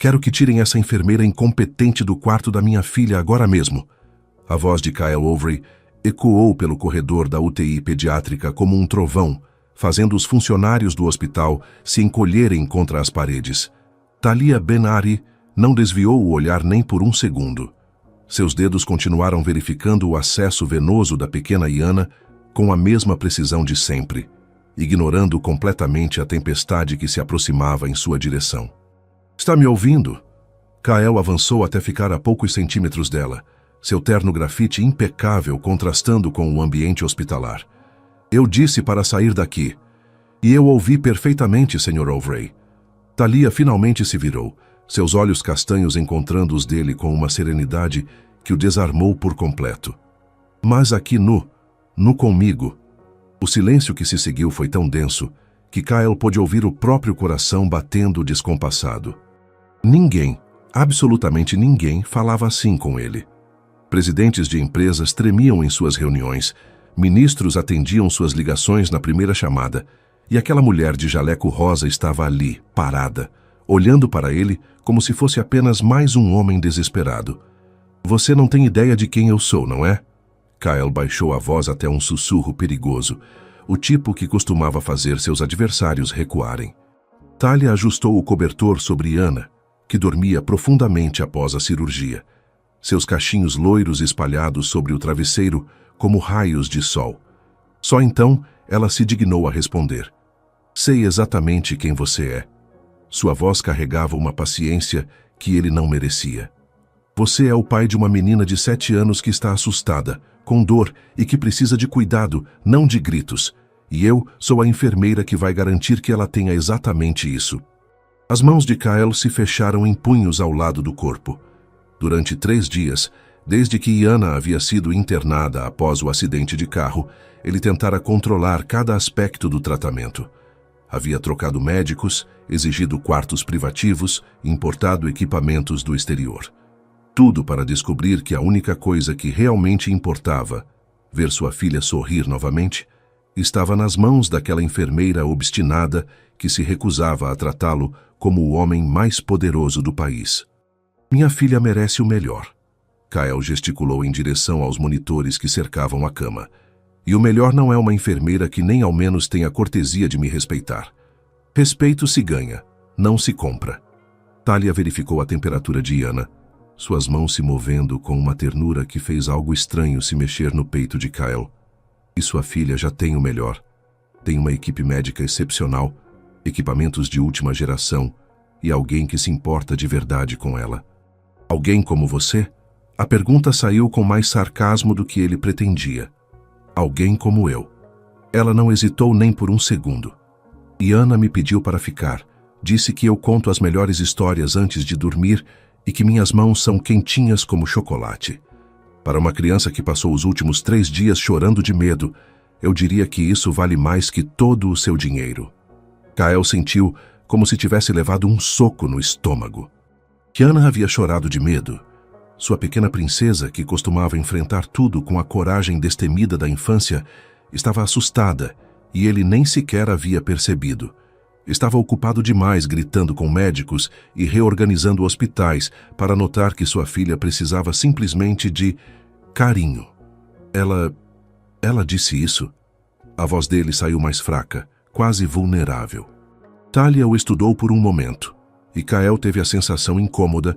Quero que tirem essa enfermeira incompetente do quarto da minha filha agora mesmo. A voz de Kyle Overy ecoou pelo corredor da UTI pediátrica como um trovão, fazendo os funcionários do hospital se encolherem contra as paredes. Talia Ben-Ari não desviou o olhar nem por um segundo. Seus dedos continuaram verificando o acesso venoso da pequena Iana com a mesma precisão de sempre, ignorando completamente a tempestade que se aproximava em sua direção. Está me ouvindo? Kyle avançou até ficar a poucos centímetros dela, seu terno grafite impecável contrastando com o ambiente hospitalar. Eu disse para sair daqui. E eu ouvi perfeitamente, Sr. Overy. Talia finalmente se virou, seus olhos castanhos encontrando os dele com uma serenidade que o desarmou por completo. Mas aqui nu comigo. O silêncio que se seguiu foi tão denso que Kyle pôde ouvir o próprio coração batendo descompassado. Ninguém, absolutamente ninguém, falava assim com ele. Presidentes de empresas tremiam em suas reuniões, ministros atendiam suas ligações na primeira chamada, e aquela mulher de jaleco rosa estava ali, parada, olhando para ele como se fosse apenas mais um homem desesperado. Você não tem ideia de quem eu sou, não é? Kyle baixou a voz até um sussurro perigoso, o tipo que costumava fazer seus adversários recuarem. Talia ajustou o cobertor sobre Iana, que dormia profundamente após a cirurgia, seus cachinhos loiros espalhados sobre o travesseiro como raios de sol. Só então ela se dignou a responder. Sei exatamente quem você é. Sua voz carregava uma paciência que ele não merecia. Você é o pai de uma menina de 7 anos que está assustada, com dor e que precisa de cuidado, não de gritos. E eu sou a enfermeira que vai garantir que ela tenha exatamente isso. As mãos de Kyle se fecharam em punhos ao lado do corpo. Durante 3 dias, desde que Iana havia sido internada após o acidente de carro, ele tentara controlar cada aspecto do tratamento. Havia trocado médicos, exigido quartos privativos, importado equipamentos do exterior. Tudo para descobrir que a única coisa que realmente importava, ver sua filha sorrir novamente, estava nas mãos daquela enfermeira obstinada que se recusava a tratá-lo como o homem mais poderoso do país. Minha filha merece o melhor. Kyle gesticulou em direção aos monitores que cercavam a cama. E o melhor não é uma enfermeira que nem ao menos tenha a cortesia de me respeitar. Respeito se ganha, não se compra. Talia verificou a temperatura de Iana, suas mãos se movendo com uma ternura que fez algo estranho se mexer no peito de Kyle. E sua filha já tem o melhor. Tem uma equipe médica excepcional, equipamentos de última geração e alguém que se importa de verdade com ela. Alguém como você? A pergunta saiu com mais sarcasmo do que ele pretendia. Alguém como eu. Ela não hesitou nem por um segundo. Iana me pediu para ficar. Disse que eu conto as melhores histórias antes de dormir e que minhas mãos são quentinhas como chocolate. Para uma criança que passou os últimos 3 dias chorando de medo, eu diria que isso vale mais que todo o seu dinheiro. Kyle sentiu como se tivesse levado um soco no estômago. Iana havia chorado de medo. Sua pequena princesa, que costumava enfrentar tudo com a coragem destemida da infância, estava assustada e ele nem sequer havia percebido. Estava ocupado demais gritando com médicos e reorganizando hospitais para notar que sua filha precisava simplesmente de carinho. Ela disse isso. A voz dele saiu mais fraca, quase vulnerável. Talia o estudou por um momento, e Kyle teve a sensação incômoda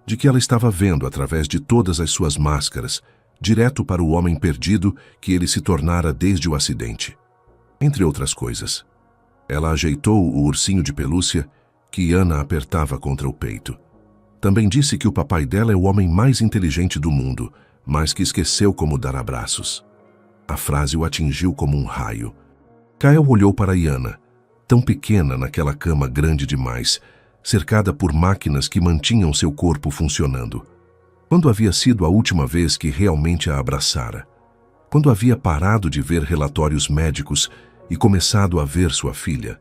de que ela estava vendo através de todas as suas máscaras, direto para o homem perdido que ele se tornara desde o acidente. Entre outras coisas. Ela ajeitou o ursinho de pelúcia que Iana apertava contra o peito. Também disse que o papai dela é o homem mais inteligente do mundo, mas que esqueceu como dar abraços. A frase o atingiu como um raio. Kyle olhou para Iana, tão pequena naquela cama grande demais, cercada por máquinas que mantinham seu corpo funcionando. Quando havia sido a última vez que realmente a abraçara? Quando havia parado de ver relatórios médicos e começado a ver sua filha?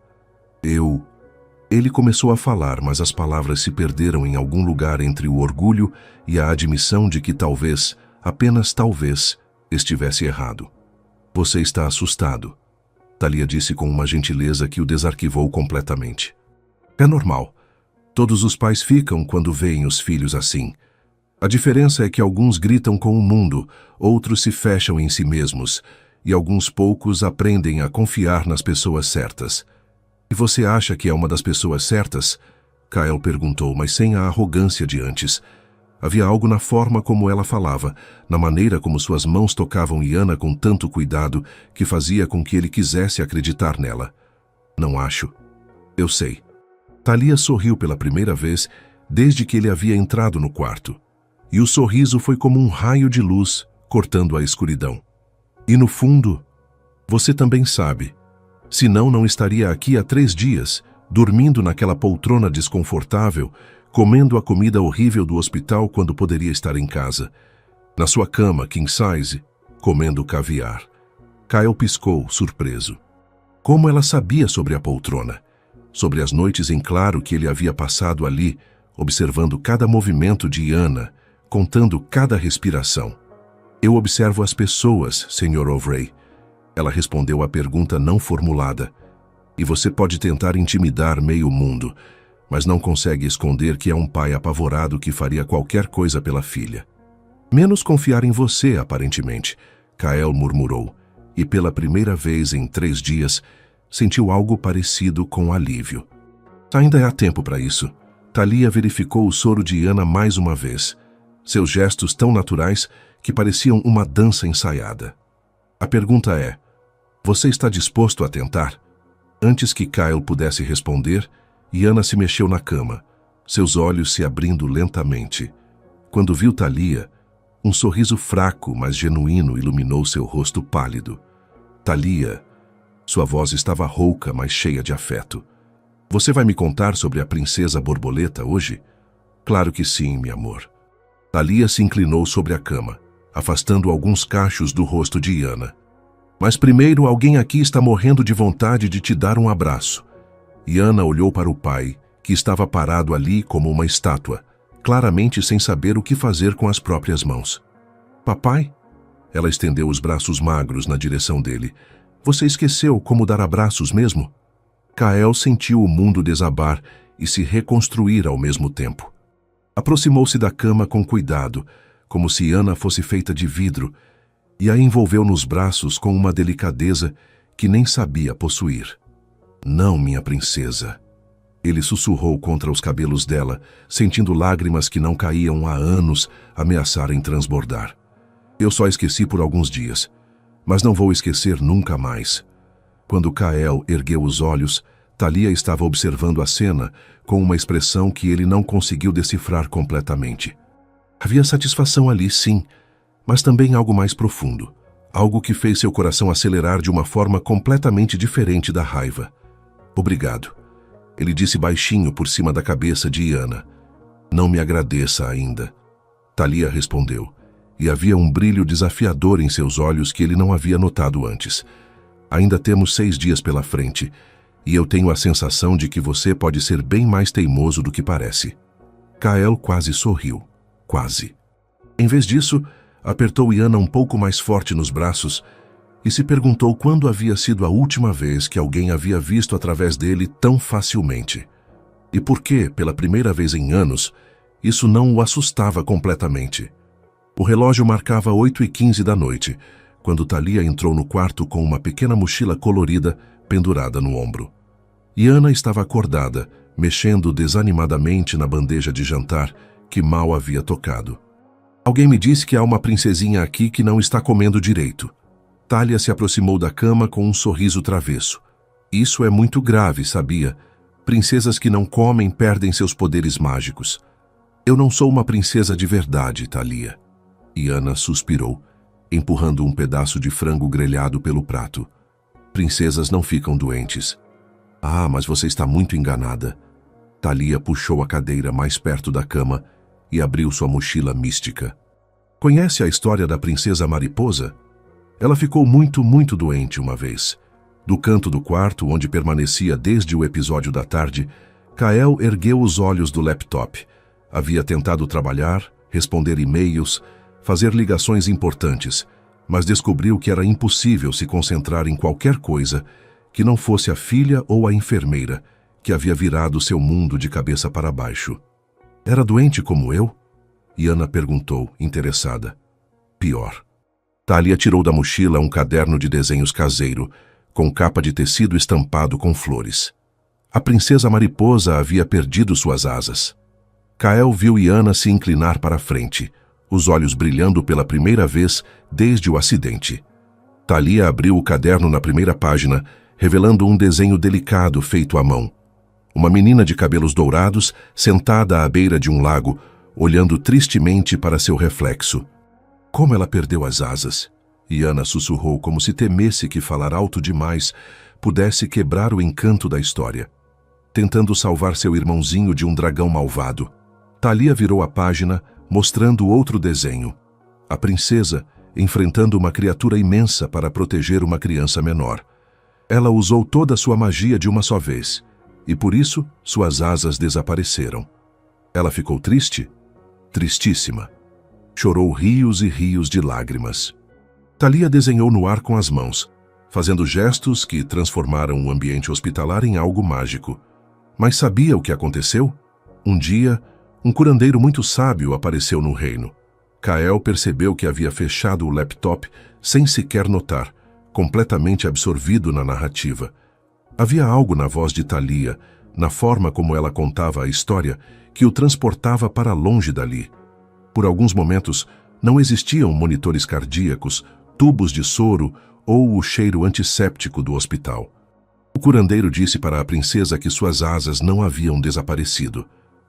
Ele começou a falar, mas as palavras se perderam em algum lugar entre o orgulho e a admissão de que talvez, apenas talvez, estivesse errado. Você está assustado, Talia disse com uma gentileza que o desarquivou completamente. É normal. Todos os pais ficam quando veem os filhos assim. A diferença é que alguns gritam com o mundo, outros se fecham em si mesmos, e alguns poucos aprendem a confiar nas pessoas certas. E você acha que é uma das pessoas certas? Kyle perguntou, mas sem a arrogância de antes. Havia algo na forma como ela falava, na maneira como suas mãos tocavam Iana com tanto cuidado, que fazia com que ele quisesse acreditar nela. Não acho. Eu sei. Thalia sorriu pela primeira vez desde que ele havia entrado no quarto. E o sorriso foi como um raio de luz, cortando a escuridão. E no fundo, você também sabe. Senão não estaria aqui há 3 dias, dormindo naquela poltrona desconfortável, comendo a comida horrível do hospital quando poderia estar em casa. Na sua cama, king size, comendo caviar. Kyle piscou, surpreso. Como ela sabia sobre a poltrona? Sobre as noites em claro que ele havia passado ali, observando cada movimento de Iana, contando cada respiração. Eu observo as pessoas, Sr. Overy. Ela respondeu à pergunta não formulada. E você pode tentar intimidar meio mundo, mas não consegue esconder que é um pai apavorado que faria qualquer coisa pela filha. Menos confiar em você, aparentemente, Kyle murmurou, e pela primeira vez em 3 dias, sentiu algo parecido com alívio. Ainda há tempo para isso. Thalia verificou o soro de Iana mais uma vez. Seus gestos tão naturais que pareciam uma dança ensaiada. A pergunta é, você está disposto a tentar? Antes que Kyle pudesse responder, Iana se mexeu na cama, seus olhos se abrindo lentamente. Quando viu Thalia, um sorriso fraco, mas genuíno iluminou seu rosto pálido. Thalia, sua voz estava rouca, mas cheia de afeto. Você vai me contar sobre a princesa borboleta hoje? Claro que sim, meu amor. Thalia se inclinou sobre a cama, afastando alguns cachos do rosto de Iana. Mas primeiro alguém aqui está morrendo de vontade de te dar um abraço. Iana olhou para o pai, que estava parado ali como uma estátua, claramente sem saber o que fazer com as próprias mãos. Papai? Ela estendeu os braços magros na direção dele. Você esqueceu como dar abraços mesmo? Kyle sentiu o mundo desabar e se reconstruir ao mesmo tempo. Aproximou-se da cama com cuidado, como se Iana fosse feita de vidro, e a envolveu nos braços com uma delicadeza que nem sabia possuir. Não, minha princesa. Ele sussurrou contra os cabelos dela, sentindo lágrimas que não caíam há anos ameaçarem transbordar. Eu só esqueci por alguns dias, mas não vou esquecer nunca mais. Quando Kyle ergueu os olhos, Thalia estava observando a cena com uma expressão que ele não conseguiu decifrar completamente. Havia satisfação ali, sim, mas também algo mais profundo, algo que fez seu coração acelerar de uma forma completamente diferente da raiva. Obrigado, ele disse baixinho por cima da cabeça de Iana. Não me agradeça ainda. Thalia respondeu, e havia um brilho desafiador em seus olhos que ele não havia notado antes. Ainda temos 6 dias pela frente, e eu tenho a sensação de que você pode ser bem mais teimoso do que parece. Kyle quase sorriu. Quase. Em vez disso, apertou Iana um pouco mais forte nos braços e se perguntou quando havia sido a última vez que alguém havia visto através dele tão facilmente. E por que, pela primeira vez em anos, isso não o assustava completamente. O relógio marcava 8h15 da noite, quando Thalia entrou no quarto com uma pequena mochila colorida pendurada no ombro. Iana estava acordada, mexendo desanimadamente na bandeja de jantar que mal havia tocado. Alguém me disse que há uma princesinha aqui que não está comendo direito. Thalia se aproximou da cama com um sorriso travesso. Isso é muito grave, sabia? Princesas que não comem perdem seus poderes mágicos. Eu não sou uma princesa de verdade, Thalia. Iana suspirou, empurrando um pedaço de frango grelhado pelo prato. Princesas não ficam doentes. Ah, mas você está muito enganada. Thalia puxou a cadeira mais perto da cama e abriu sua mochila mística. Conhece a história da princesa mariposa? Ela ficou muito doente uma vez. Do canto do quarto, onde permanecia desde o episódio da tarde, Kyle ergueu os olhos do laptop. Havia tentado trabalhar, responder e-mails, fazer ligações importantes, mas descobriu que era impossível se concentrar em qualquer coisa que não fosse a filha ou a enfermeira, que havia virado seu mundo de cabeça para baixo. Era doente como eu? Iana perguntou, interessada. Pior. Thalia tirou da mochila um caderno de desenhos caseiro, com capa de tecido estampado com flores. A princesa mariposa havia perdido suas asas. Kael viu Iana se inclinar para a frente, os olhos brilhando pela primeira vez desde o acidente. Thalia abriu o caderno na primeira página, revelando um desenho delicado feito à mão. Uma menina de cabelos dourados, sentada à beira de um lago, olhando tristemente para seu reflexo. Como ela perdeu as asas? Iana sussurrou como se temesse que falar alto demais pudesse quebrar o encanto da história. Tentando salvar seu irmãozinho de um dragão malvado. Thalia virou a página, mostrando outro desenho. A princesa enfrentando uma criatura imensa para proteger uma criança menor. Ela usou toda sua magia de uma só vez, e por isso suas asas desapareceram. Ela ficou triste? Tristíssima. Chorou rios e rios de lágrimas. Thalia desenhou no ar com as mãos, fazendo gestos que transformaram o ambiente hospitalar em algo mágico. Mas sabia o que aconteceu? Um dia, um curandeiro muito sábio apareceu no reino. Kael percebeu que havia fechado o laptop sem sequer notar, completamente absorvido na narrativa. Havia algo na voz de Thalia, na forma como ela contava a história, que o transportava para longe dali. Por alguns momentos, não existiam monitores cardíacos, tubos de soro ou o cheiro antisséptico do hospital. O curandeiro disse para a princesa que suas asas não haviam desaparecido.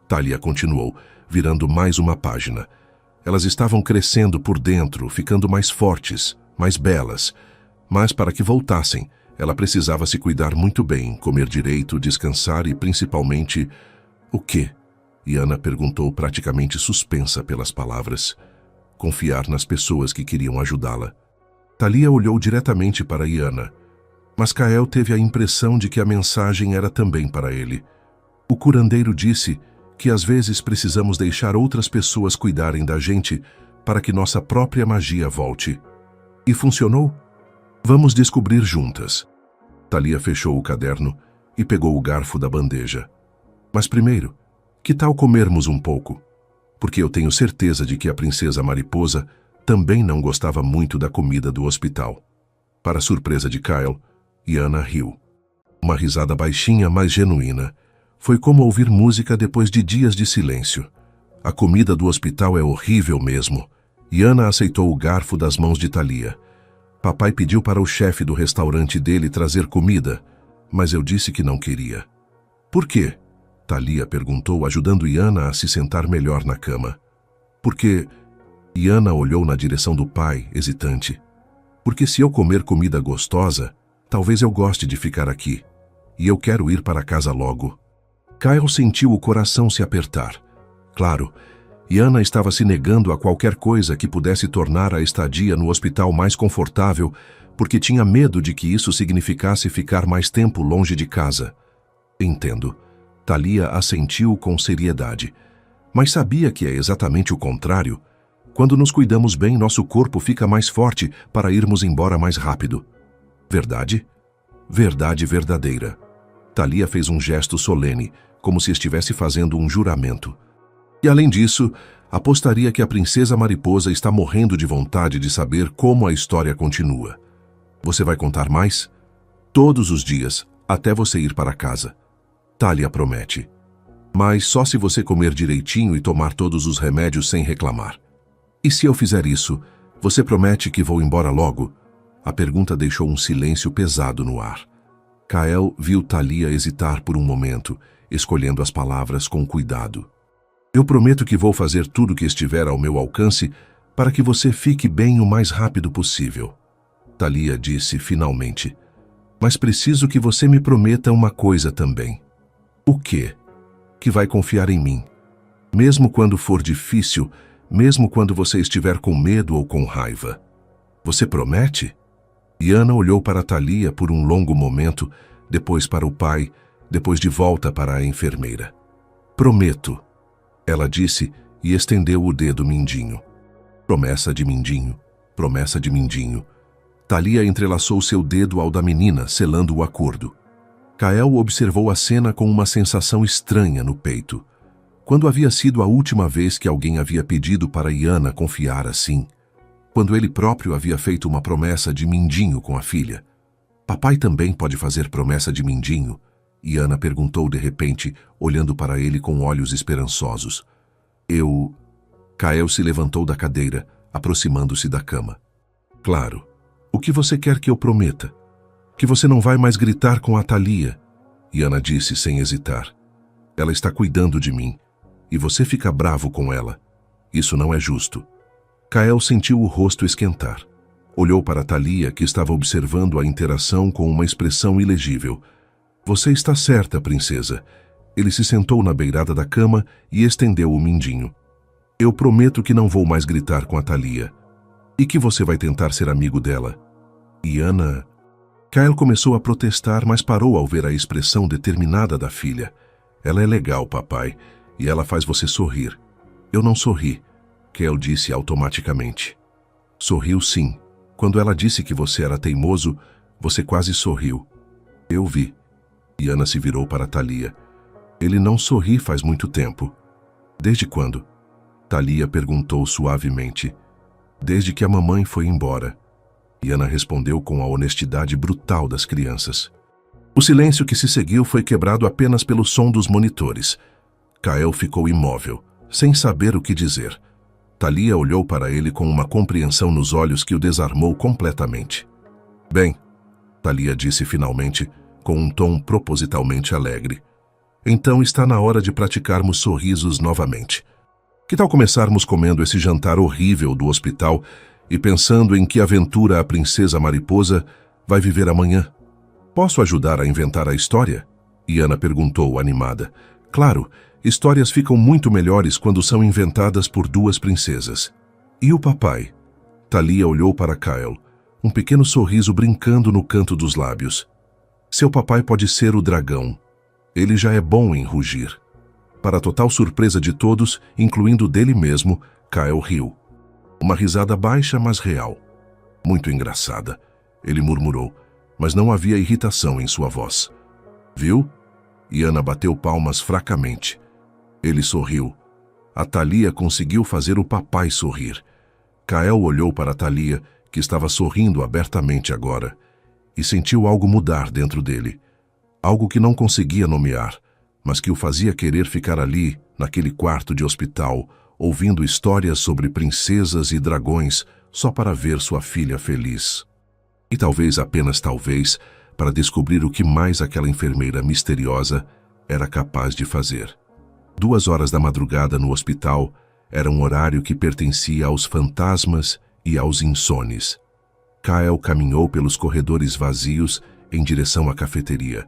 Thalia continuou, virando mais uma página. Elas estavam crescendo por dentro, ficando mais fortes, mais belas. Mas para que voltassem, ela precisava se cuidar muito bem, comer direito, descansar e principalmente... O quê? Iana perguntou, praticamente suspensa pelas palavras. Confiar nas pessoas que queriam ajudá-la. Thalia olhou diretamente para Iana, mas Kael teve a impressão de que a mensagem era também para ele. O curandeiro disse que às vezes precisamos deixar outras pessoas cuidarem da gente para que nossa própria magia volte. E funcionou? Vamos descobrir juntas. Thalia fechou o caderno e pegou o garfo da bandeja. Mas primeiro, que tal comermos um pouco? Porque eu tenho certeza de que a princesa mariposa também não gostava muito da comida do hospital. Para surpresa de Kael, Iana riu. Uma risada baixinha, mas genuína. Foi como ouvir música depois de dias de silêncio. A comida do hospital é horrível mesmo. Iana aceitou o garfo das mãos de Thalia. Papai pediu para o chefe do restaurante dele trazer comida, mas eu disse que não queria. Por quê? Thalia perguntou, ajudando Iana a se sentar melhor na cama. Porque... Iana olhou na direção do pai, hesitante. Porque se eu comer comida gostosa, talvez eu goste de ficar aqui. E eu quero ir para casa logo. Kael sentiu o coração se apertar. Claro, Iana estava se negando a qualquer coisa que pudesse tornar a estadia no hospital mais confortável, porque tinha medo de que isso significasse ficar mais tempo longe de casa. Entendo. Thalia assentiu com seriedade. Mas sabia que é exatamente o contrário. Quando nos cuidamos bem, nosso corpo fica mais forte para irmos embora mais rápido. Verdade? Verdade verdadeira. Thalia fez um gesto solene, como se estivesse fazendo um juramento. E além disso, apostaria que a princesa mariposa está morrendo de vontade de saber como a história continua. Você vai contar mais? Todos os dias, até você ir para casa. Thalia promete. Mas só se você comer direitinho e tomar todos os remédios sem reclamar. E se eu fizer isso, você promete que vou embora logo? A pergunta deixou um silêncio pesado no ar. Kael viu Thalia hesitar por um momento, escolhendo as palavras com cuidado. Eu prometo que vou fazer tudo o que estiver ao meu alcance para que você fique bem o mais rápido possível. Thalia disse finalmente. Mas preciso que você me prometa uma coisa também. O quê? Que vai confiar em mim. Mesmo quando for difícil, mesmo quando você estiver com medo ou com raiva. Você promete? Iana olhou para Thalia por um longo momento, depois para o pai, depois de volta para a enfermeira. Prometo, ela disse e estendeu o dedo mindinho. Promessa de mindinho, promessa de mindinho. Thalia entrelaçou seu dedo ao da menina, selando o acordo. Kael observou a cena com uma sensação estranha no peito. Quando havia sido a última vez que alguém havia pedido para Iana confiar assim? Quando ele próprio havia feito uma promessa de mindinho com a filha. Papai também pode fazer promessa de mindinho? Iana perguntou de repente, olhando para ele com olhos esperançosos. Kael se levantou da cadeira, aproximando-se da cama. Claro. O que você quer que eu prometa? Que você não vai mais gritar com a Thalia, Iana disse sem hesitar. Ela está cuidando de mim, e você fica bravo com ela. Isso não é justo. Kael sentiu o rosto esquentar. Olhou para Thalia, que estava observando a interação com uma expressão ilegível. Você está certa, princesa. Ele se sentou na beirada da cama e estendeu o mindinho. Eu prometo que não vou mais gritar com a Thalia. E que você vai tentar ser amigo dela. Iana... Kael começou a protestar, mas parou ao ver a expressão determinada da filha. Ela é legal, papai, e ela faz você sorrir. Eu não sorri, Kael disse automaticamente. Sorriu sim. Quando ela disse que você era teimoso, você quase sorriu. Eu vi. Iana se virou para Thalia. Ele não sorri faz muito tempo. Desde quando? Thalia perguntou suavemente. Desde que a mamãe foi embora. Iana respondeu com a honestidade brutal das crianças. O silêncio que se seguiu foi quebrado apenas pelo som dos monitores. Kael ficou imóvel, sem saber o que dizer. Thalia olhou para ele com uma compreensão nos olhos que o desarmou completamente. Bem, Thalia disse finalmente, com um tom propositalmente alegre. Então está na hora de praticarmos sorrisos novamente. Que tal começarmos comendo esse jantar horrível do hospital e pensando em que aventura a princesa mariposa vai viver amanhã? Posso ajudar a inventar a história? Iana perguntou, animada. Claro, histórias ficam muito melhores quando são inventadas por duas princesas. E o papai? Thalia olhou para Kael, um pequeno sorriso brincando no canto dos lábios. Seu papai pode ser o dragão. Ele já é bom em rugir. Para a total surpresa de todos, incluindo dele mesmo, Kael riu. Uma risada baixa, mas real. Muito engraçada, ele murmurou, mas não havia irritação em sua voz. Viu? Iana bateu palmas fracamente. Ele sorriu. A Thalia conseguiu fazer o papai sorrir. Kael olhou para a Thalia, que estava sorrindo abertamente agora, e sentiu algo mudar dentro dele. Algo que não conseguia nomear, mas que o fazia querer ficar ali, naquele quarto de hospital, ouvindo histórias sobre princesas e dragões só para ver sua filha feliz. E talvez, apenas talvez, para descobrir o que mais aquela enfermeira misteriosa era capaz de fazer. 2 horas da madrugada no hospital era um horário que pertencia aos fantasmas e aos insones. Kael caminhou pelos corredores vazios em direção à cafeteria,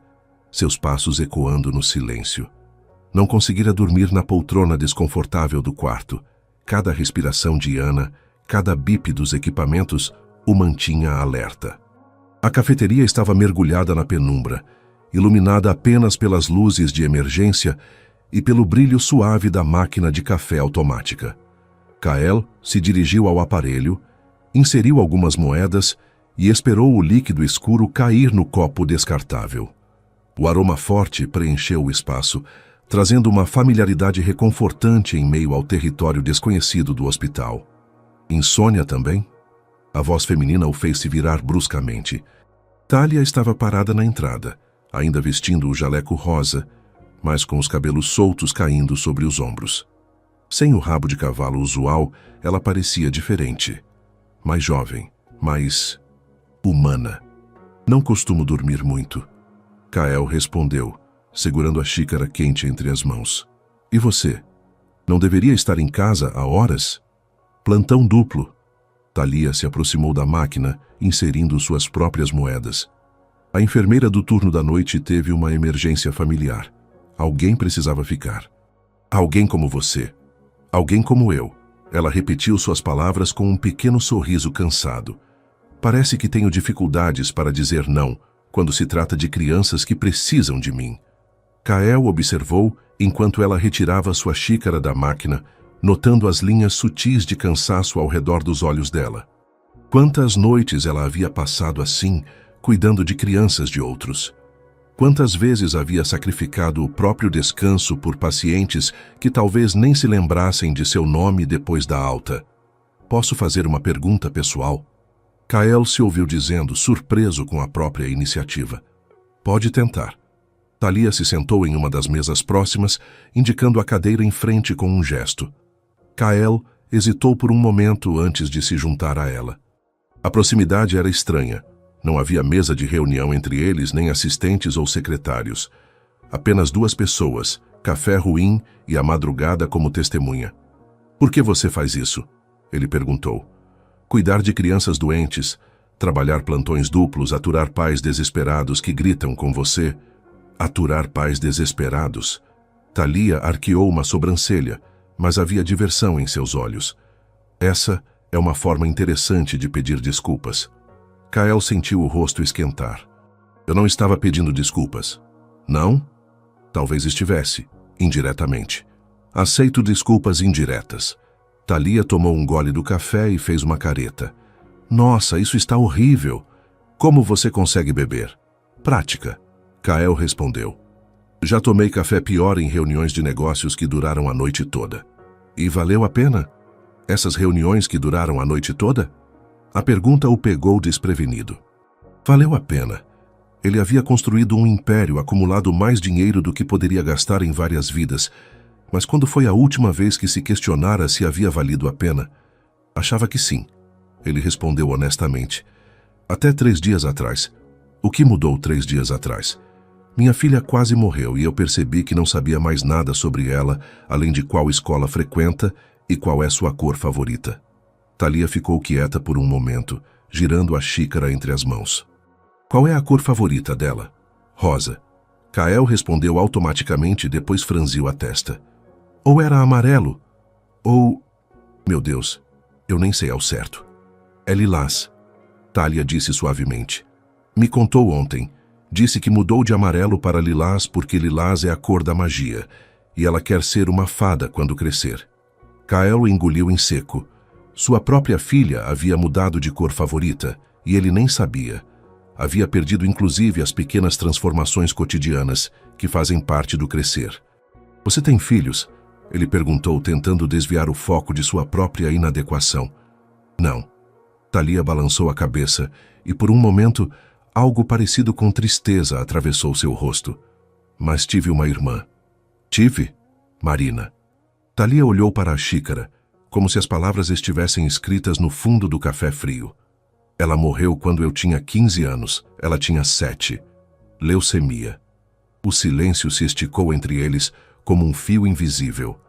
seus passos ecoando no silêncio. Não conseguira dormir na poltrona desconfortável do quarto. Cada respiração de Iana, cada bip dos equipamentos o mantinha alerta. A cafeteria estava mergulhada na penumbra, iluminada apenas pelas luzes de emergência e pelo brilho suave da máquina de café automática. Kael se dirigiu ao aparelho, inseriu algumas moedas e esperou o líquido escuro cair no copo descartável. O aroma forte preencheu o espaço, trazendo uma familiaridade reconfortante em meio ao território desconhecido do hospital. Insônia também? A voz feminina o fez se virar bruscamente. Thalia estava parada na entrada, ainda vestindo o jaleco rosa, mas com os cabelos soltos caindo sobre os ombros. Sem o rabo de cavalo usual, ela parecia diferente. Mais jovem, mais humana. Não costumo dormir muito. Kael respondeu, segurando a xícara quente entre as mãos. E você? Não deveria estar em casa há horas? Plantão duplo. Thalia se aproximou da máquina, inserindo suas próprias moedas. A enfermeira do turno da noite teve uma emergência familiar. Alguém precisava ficar. Alguém como você. Alguém como eu. Ela repetiu suas palavras com um pequeno sorriso cansado. Parece que tenho dificuldades para dizer não, quando se trata de crianças que precisam de mim. Kael observou enquanto ela retirava sua xícara da máquina, notando as linhas sutis de cansaço ao redor dos olhos dela. Quantas noites ela havia passado assim, cuidando de crianças de outros. Quantas vezes havia sacrificado o próprio descanso por pacientes que talvez nem se lembrassem de seu nome depois da alta? Posso fazer uma pergunta pessoal? Kael se ouviu dizendo, surpreso com a própria iniciativa. Pode tentar. Thalia se sentou em uma das mesas próximas, indicando a cadeira em frente com um gesto. Kael hesitou por um momento antes de se juntar a ela. A proximidade era estranha. Não havia mesa de reunião entre eles, nem assistentes ou secretários. Apenas duas pessoas, café ruim e a madrugada como testemunha. Por que você faz isso? Ele perguntou. Cuidar de crianças doentes, trabalhar plantões duplos, aturar pais desesperados que gritam com você. Aturar pais desesperados. Thalia arqueou uma sobrancelha, mas havia diversão em seus olhos. Essa é uma forma interessante de pedir desculpas. Kael sentiu o rosto esquentar. Eu não estava pedindo desculpas. Não? Talvez estivesse, indiretamente. Aceito desculpas indiretas. Thalia tomou um gole do café e fez uma careta. Nossa, isso está horrível. Como você consegue beber? Prática. Kael respondeu. Já tomei café pior em reuniões de negócios que duraram a noite toda. E valeu a pena? Essas reuniões que duraram a noite toda? A pergunta o pegou desprevenido. Valeu a pena. Ele havia construído um império, acumulado mais dinheiro do que poderia gastar em várias vidas. Mas quando foi a última vez que se questionara se havia valido a pena? Achava que sim. Ele respondeu honestamente. Até 3 dias atrás. O que mudou 3 dias atrás? Minha filha quase morreu e eu percebi que não sabia mais nada sobre ela, além de qual escola frequenta e qual é sua cor favorita. Thalia ficou quieta por um momento, girando a xícara entre as mãos. Qual é a cor favorita dela? Rosa. Kael respondeu automaticamente e depois franziu a testa. Ou era amarelo, ou... Meu Deus, eu nem sei ao certo. É lilás. Thalia disse suavemente. Me contou ontem. Disse que mudou de amarelo para lilás porque lilás é a cor da magia, e ela quer ser uma fada quando crescer. Kael engoliu em seco. Sua própria filha havia mudado de cor favorita, e ele nem sabia. Havia perdido inclusive as pequenas transformações cotidianas que fazem parte do crescer. Você tem filhos? Ele perguntou, tentando desviar o foco de sua própria inadequação. Não. Thalia balançou a cabeça, e por um momento, algo parecido com tristeza atravessou seu rosto. Mas tive uma irmã. Tive? Marina. Thalia olhou para a xícara, como se as palavras estivessem escritas no fundo do café frio. Ela morreu quando eu tinha 15 anos. Ela tinha 7. Leucemia. O silêncio se esticou entre eles como um fio invisível.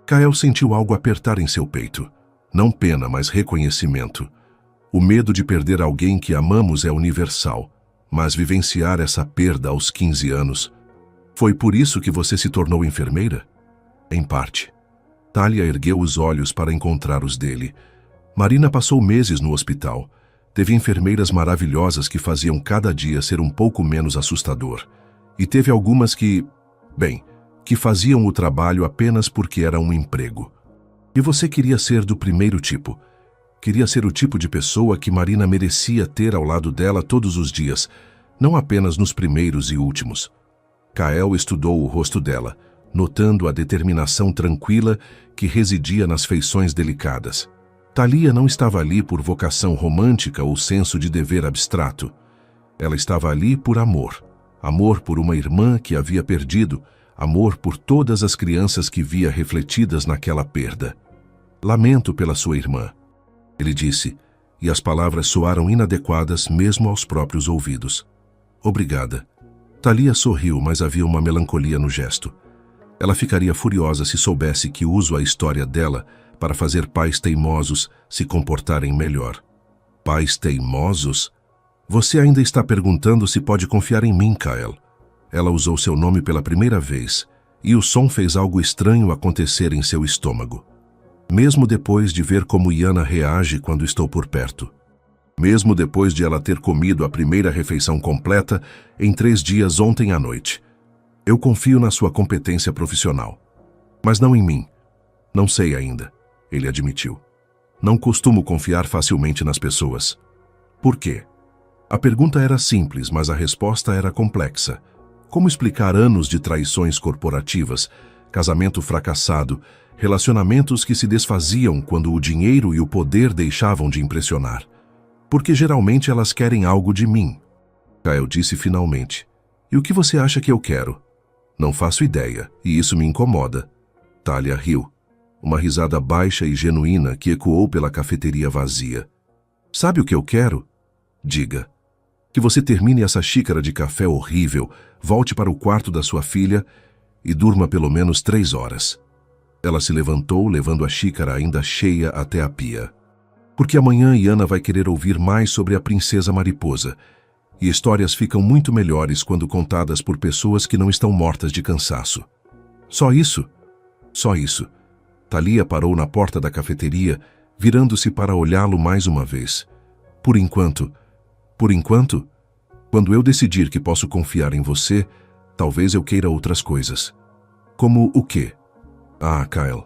Kael sentiu algo apertar em seu peito. Não pena, mas reconhecimento. O medo de perder alguém que amamos é universal, mas vivenciar essa perda aos 15 anos... Foi por isso que você se tornou enfermeira? Em parte. Thalia ergueu os olhos para encontrar os dele. Marina passou meses no hospital. Teve enfermeiras maravilhosas que faziam cada dia ser um pouco menos assustador. E teve algumas que faziam o trabalho apenas porque era um emprego. E você queria ser do primeiro tipo. Queria ser o tipo de pessoa que Marina merecia ter ao lado dela todos os dias, não apenas nos primeiros e últimos. Kael estudou o rosto dela, notando a determinação tranquila que residia nas feições delicadas. Thalia não estava ali por vocação romântica ou senso de dever abstrato. Ela estava ali por amor. Amor por uma irmã que havia perdido, amor por todas as crianças que via refletidas naquela perda. Lamento pela sua irmã, ele disse, e as palavras soaram inadequadas mesmo aos próprios ouvidos. Obrigada. Thalia sorriu, mas havia uma melancolia no gesto. Ela ficaria furiosa se soubesse que uso a história dela para fazer pais teimosos se comportarem melhor. Pais teimosos? Você ainda está perguntando se pode confiar em mim, Kael. Ela usou seu nome pela primeira vez, e o som fez algo estranho acontecer em seu estômago. Mesmo depois de ver como Yana reage quando estou por perto. Mesmo depois de ela ter comido a primeira refeição completa em 3 dias ontem à noite. Eu confio na sua competência profissional. Mas não em mim. Não sei ainda, ele admitiu. Não costumo confiar facilmente nas pessoas. Por quê? A pergunta era simples, mas a resposta era complexa. Como explicar anos de traições corporativas, casamento fracassado, relacionamentos que se desfaziam quando o dinheiro e o poder deixavam de impressionar? Porque geralmente elas querem algo de mim. Kyle disse finalmente. E o que você acha que eu quero? Não faço ideia, e isso me incomoda. Talia riu. Uma risada baixa e genuína que ecoou pela cafeteria vazia. Sabe o que eu quero? Diga. Que você termine essa xícara de café horrível, volte para o quarto da sua filha e durma pelo menos 3 horas. Ela se levantou, levando a xícara ainda cheia até a pia. Porque amanhã Iana vai querer ouvir mais sobre a princesa mariposa, e histórias ficam muito melhores quando contadas por pessoas que não estão mortas de cansaço. Só isso? Só isso. Talia parou na porta da cafeteria, virando-se para olhá-lo mais uma vez. Por enquanto, quando eu decidir que posso confiar em você, talvez eu queira outras coisas. Como o quê? Ah, Kyle.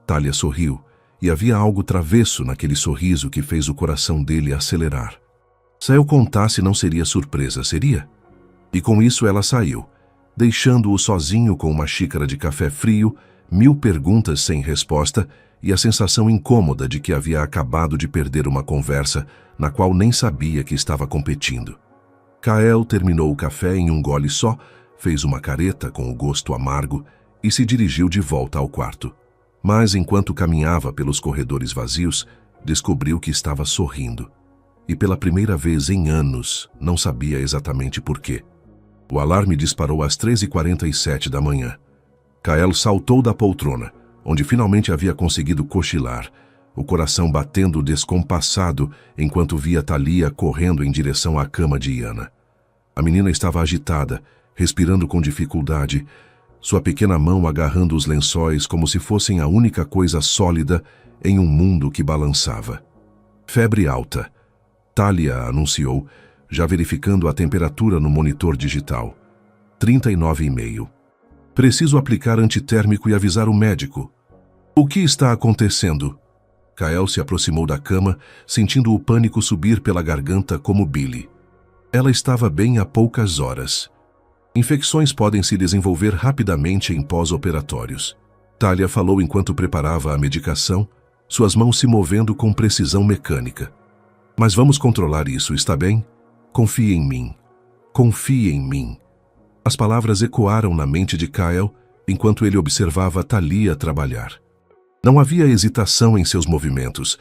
Talia sorriu, e havia algo travesso naquele sorriso que fez o coração dele acelerar. Se eu contasse, não seria surpresa, seria? E com isso ela saiu, deixando-o sozinho com uma xícara de café frio, 1000 perguntas sem resposta e a sensação incômoda de que havia acabado de perder uma conversa na qual nem sabia que estava competindo. Kyle terminou o café em um gole só, fez uma careta com o gosto amargo e se dirigiu de volta ao quarto. Mas enquanto caminhava pelos corredores vazios, descobriu que estava sorrindo. E pela primeira vez em anos, não sabia exatamente por quê. O alarme disparou às 13h47 da manhã. Kyle saltou da poltrona, onde finalmente havia conseguido cochilar, o coração batendo descompassado enquanto via Talia correndo em direção à cama de Iana. A menina estava agitada, respirando com dificuldade, sua pequena mão agarrando os lençóis como se fossem a única coisa sólida em um mundo que balançava. Febre alta. Talia anunciou, já verificando a temperatura no monitor digital. 39,5. Preciso aplicar antitérmico e avisar o médico. O que está acontecendo? Kyle se aproximou da cama, sentindo o pânico subir pela garganta como Billy. Ela estava bem há poucas horas. Infecções podem se desenvolver rapidamente em pós-operatórios. Talia falou enquanto preparava a medicação, suas mãos se movendo com precisão mecânica. Mas vamos controlar isso, está bem? Confie em mim. Confie em mim. As palavras ecoaram na mente de Kyle enquanto ele observava Talia trabalhar. Não havia hesitação em seus movimentos,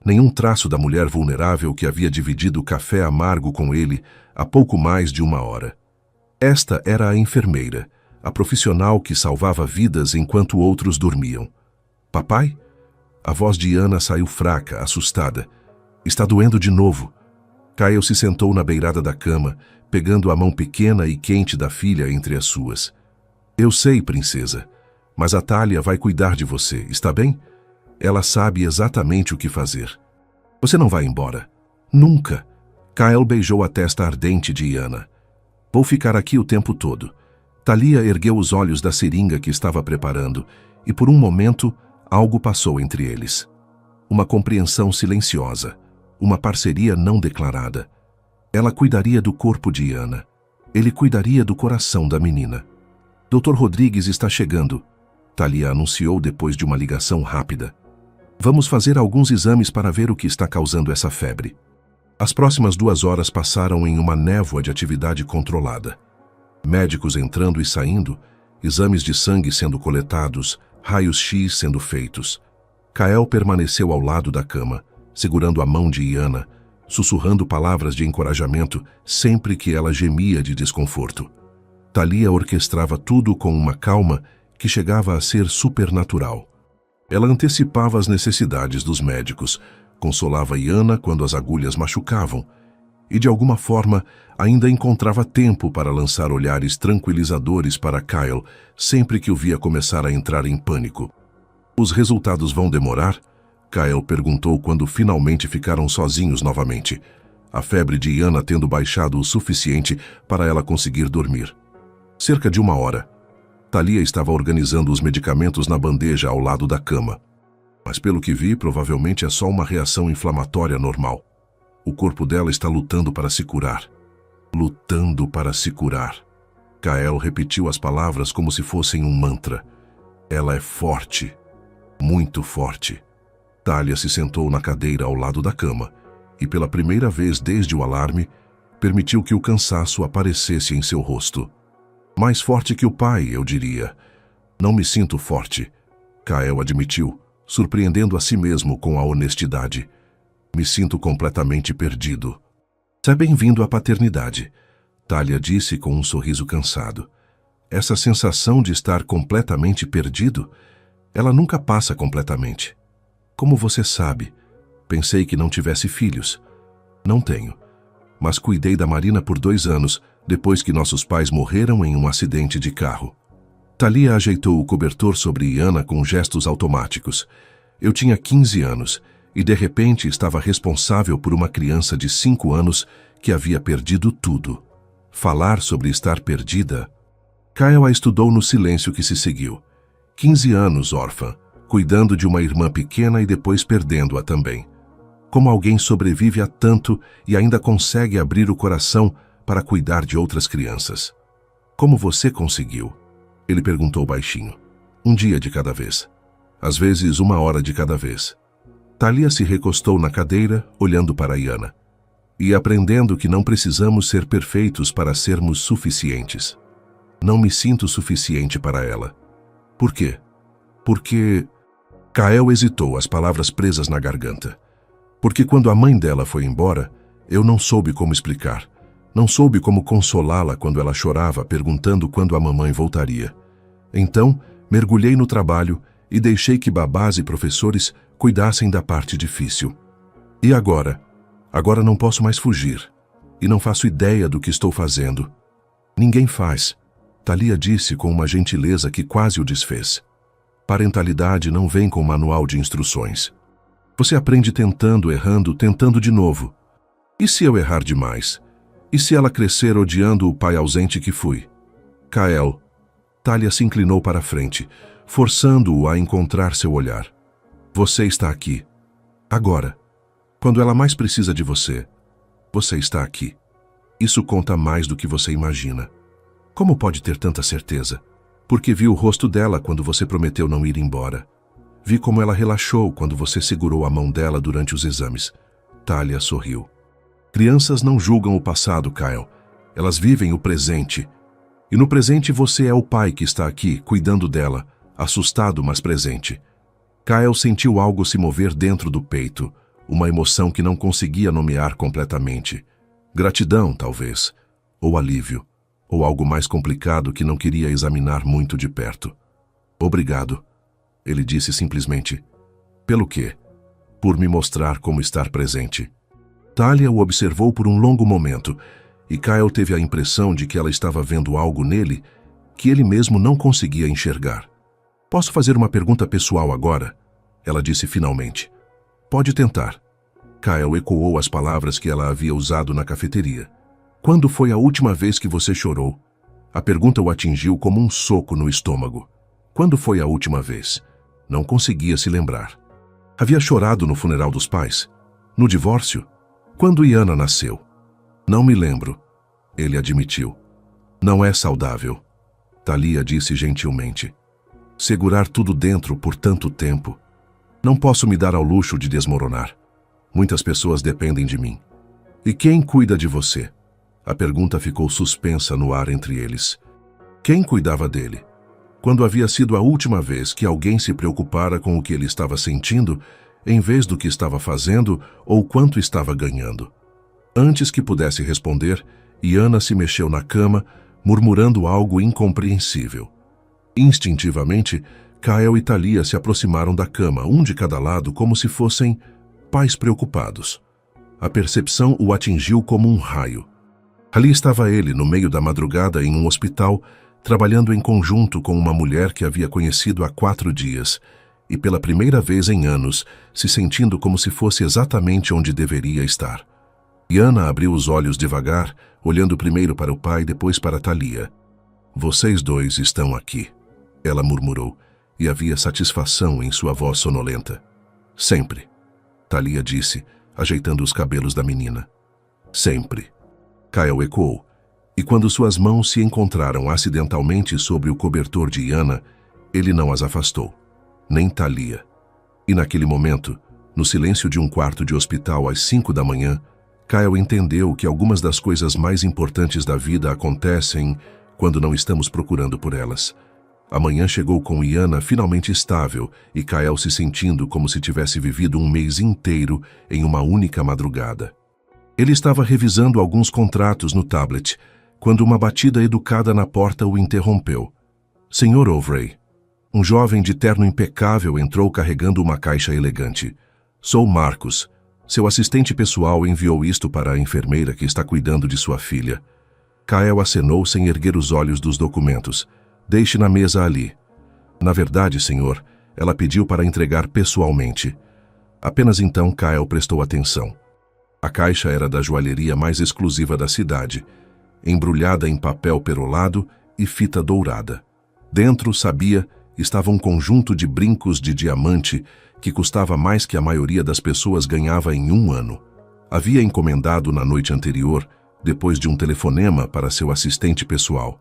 nenhum traço da mulher vulnerável que havia dividido o café amargo com ele há pouco mais de 1 hora. Esta era a enfermeira, a profissional que salvava vidas enquanto outros dormiam. Papai? A voz de Iana saiu fraca, assustada. Está doendo de novo. Kyle se sentou na beirada da cama, pegando a mão pequena e quente da filha entre as suas. Eu sei, princesa, mas a Talia vai cuidar de você, está bem? Ela sabe exatamente o que fazer. Você não vai embora. Nunca. Kyle beijou a testa ardente de Iana. Vou ficar aqui o tempo todo. Talia ergueu os olhos da seringa que estava preparando e por um momento algo passou entre eles. Uma compreensão silenciosa. Uma parceria não declarada. Ela cuidaria do corpo de Iana. Ele cuidaria do coração da menina. Dr. Rodrigues está chegando, Talia anunciou depois de uma ligação rápida. Vamos fazer alguns exames para ver o que está causando essa febre. As próximas 2 horas passaram em uma névoa de atividade controlada. Médicos entrando e saindo, exames de sangue sendo coletados, raios-x sendo feitos. Kyle permaneceu ao lado da cama, segurando a mão de Iana, sussurrando palavras de encorajamento sempre que ela gemia de desconforto. Talia orquestrava tudo com uma calma que chegava a ser supernatural. Ela antecipava as necessidades dos médicos, consolava Iana quando as agulhas machucavam e, de alguma forma, ainda encontrava tempo para lançar olhares tranquilizadores para Kyle sempre que o via começar a entrar em pânico. Os resultados vão demorar? Kyle perguntou quando finalmente ficaram sozinhos novamente, a febre de Iana tendo baixado o suficiente para ela conseguir dormir. Cerca de 1 hora. Talia estava organizando os medicamentos na bandeja ao lado da cama. Mas pelo que vi, provavelmente é só uma reação inflamatória normal. O corpo dela está lutando para se curar. Lutando para se curar. Kael repetiu as palavras como se fossem um mantra. Ela é forte. Muito forte. Talia se sentou na cadeira ao lado da cama e, pela primeira vez desde o alarme, permitiu que o cansaço aparecesse em seu rosto. Mais forte que o pai, eu diria. Não me sinto forte, Kael admitiu, surpreendendo a si mesmo com a honestidade. Me sinto completamente perdido. Seja bem-vindo à paternidade, Talia disse com um sorriso cansado. Essa sensação de estar completamente perdido, ela nunca passa completamente. Como você sabe, pensei que não tivesse filhos. Não tenho, mas cuidei da Marina por 2 anos, depois que nossos pais morreram em um acidente de carro. Talia ajeitou o cobertor sobre Iana com gestos automáticos. Eu tinha 15 anos e de repente estava responsável por uma criança de 5 anos que havia perdido tudo. Falar sobre estar perdida... Kael a estudou no silêncio que se seguiu. 15 anos, órfã, cuidando de uma irmã pequena e depois perdendo-a também. Como alguém sobrevive a tanto e ainda consegue abrir o coração para cuidar de outras crianças? Como você conseguiu? Ele perguntou baixinho. 1 dia de cada vez. Às vezes 1 hora de cada vez. Talia se recostou na cadeira, olhando para Iana. E aprendendo que não precisamos ser perfeitos para sermos suficientes. Não me sinto suficiente para ela. Por quê? Porque... Kael hesitou, as palavras presas na garganta. Porque quando a mãe dela foi embora, eu não soube como explicar. Não soube como consolá-la quando ela chorava, perguntando quando a mamãe voltaria. Então, mergulhei no trabalho e deixei que babás e professores cuidassem da parte difícil. E agora? Agora não posso mais fugir. E não faço ideia do que estou fazendo. Ninguém faz, Talia disse com uma gentileza que quase o desfez. Parentalidade não vem com manual de instruções. Você aprende tentando, errando, tentando de novo. E se eu errar demais? E se ela crescer odiando o pai ausente que fui? Kael. Talia se inclinou para a frente, forçando-o a encontrar seu olhar. Você está aqui. Agora. Quando ela mais precisa de você, você está aqui. Isso conta mais do que você imagina. Como pode ter tanta certeza? Porque vi o rosto dela quando você prometeu não ir embora. Vi como ela relaxou quando você segurou a mão dela durante os exames. Talia sorriu. Crianças não julgam o passado, Kael. Elas vivem o presente. E no presente você é o pai que está aqui, cuidando dela, assustado, mas presente. Kael sentiu algo se mover dentro do peito, uma emoção que não conseguia nomear completamente. Gratidão, talvez, ou alívio, ou algo mais complicado que não queria examinar muito de perto. Obrigado, ele disse simplesmente. Pelo quê? Por me mostrar como estar presente. Talia o observou por um longo momento, e Kael teve a impressão de que ela estava vendo algo nele que ele mesmo não conseguia enxergar. Posso fazer uma pergunta pessoal agora? Ela disse finalmente. Pode tentar. Kael ecoou as palavras que ela havia usado na cafeteria. Quando foi a última vez que você chorou? A pergunta o atingiu como um soco no estômago. Quando foi a última vez? Não conseguia se lembrar. Havia chorado no funeral dos pais? No divórcio? Quando Iana nasceu? Não me lembro, ele admitiu. Não é saudável, Talia disse gentilmente. Segurar tudo dentro por tanto tempo. Não posso me dar ao luxo de desmoronar. Muitas pessoas dependem de mim. E quem cuida de você? A pergunta ficou suspensa no ar entre eles. Quem cuidava dele? Quando havia sido a última vez que alguém se preocupara com o que ele estava sentindo, em vez do que estava fazendo ou quanto estava ganhando? Antes que pudesse responder, Iana se mexeu na cama, murmurando algo incompreensível. Instintivamente, Kael e Talia se aproximaram da cama, um de cada lado, como se fossem pais preocupados. A percepção o atingiu como um raio. Ali estava ele, no meio da madrugada, em um hospital, trabalhando em conjunto com uma mulher que havia conhecido há 4 dias, e pela primeira vez em anos, se sentindo como se fosse exatamente onde deveria estar. Iana abriu os olhos devagar, olhando primeiro para o pai, depois para Talia. Vocês dois estão aqui, ela murmurou, e havia satisfação em sua voz sonolenta. Sempre, Talia disse, ajeitando os cabelos da menina. Sempre. Kael ecoou. E quando suas mãos se encontraram acidentalmente sobre o cobertor de Iana, ele não as afastou, nem Thalia. E naquele momento, no silêncio de um quarto de hospital às 5 da manhã, Kyle entendeu que algumas das coisas mais importantes da vida acontecem quando não estamos procurando por elas. A manhã chegou com Iana finalmente estável e Kyle se sentindo como se tivesse vivido um mês inteiro em uma única madrugada. Ele estava revisando alguns contratos no tablet, quando uma batida educada na porta o interrompeu. Sr. Overy. Um jovem de terno impecável entrou carregando uma caixa elegante. Sou Marcus. Seu assistente pessoal enviou isto para a enfermeira que está cuidando de sua filha. Kyle acenou sem erguer os olhos dos documentos. Deixe na mesa ali. Na verdade, senhor, ela pediu para entregar pessoalmente. Apenas então Kyle prestou atenção. A caixa era da joalheria mais exclusiva da cidade, embrulhada em papel perolado e fita dourada. Dentro, sabia, estava um conjunto de brincos de diamante que custava mais que a maioria das pessoas ganhava em um ano. Havia encomendado na noite anterior, depois de um telefonema para seu assistente pessoal.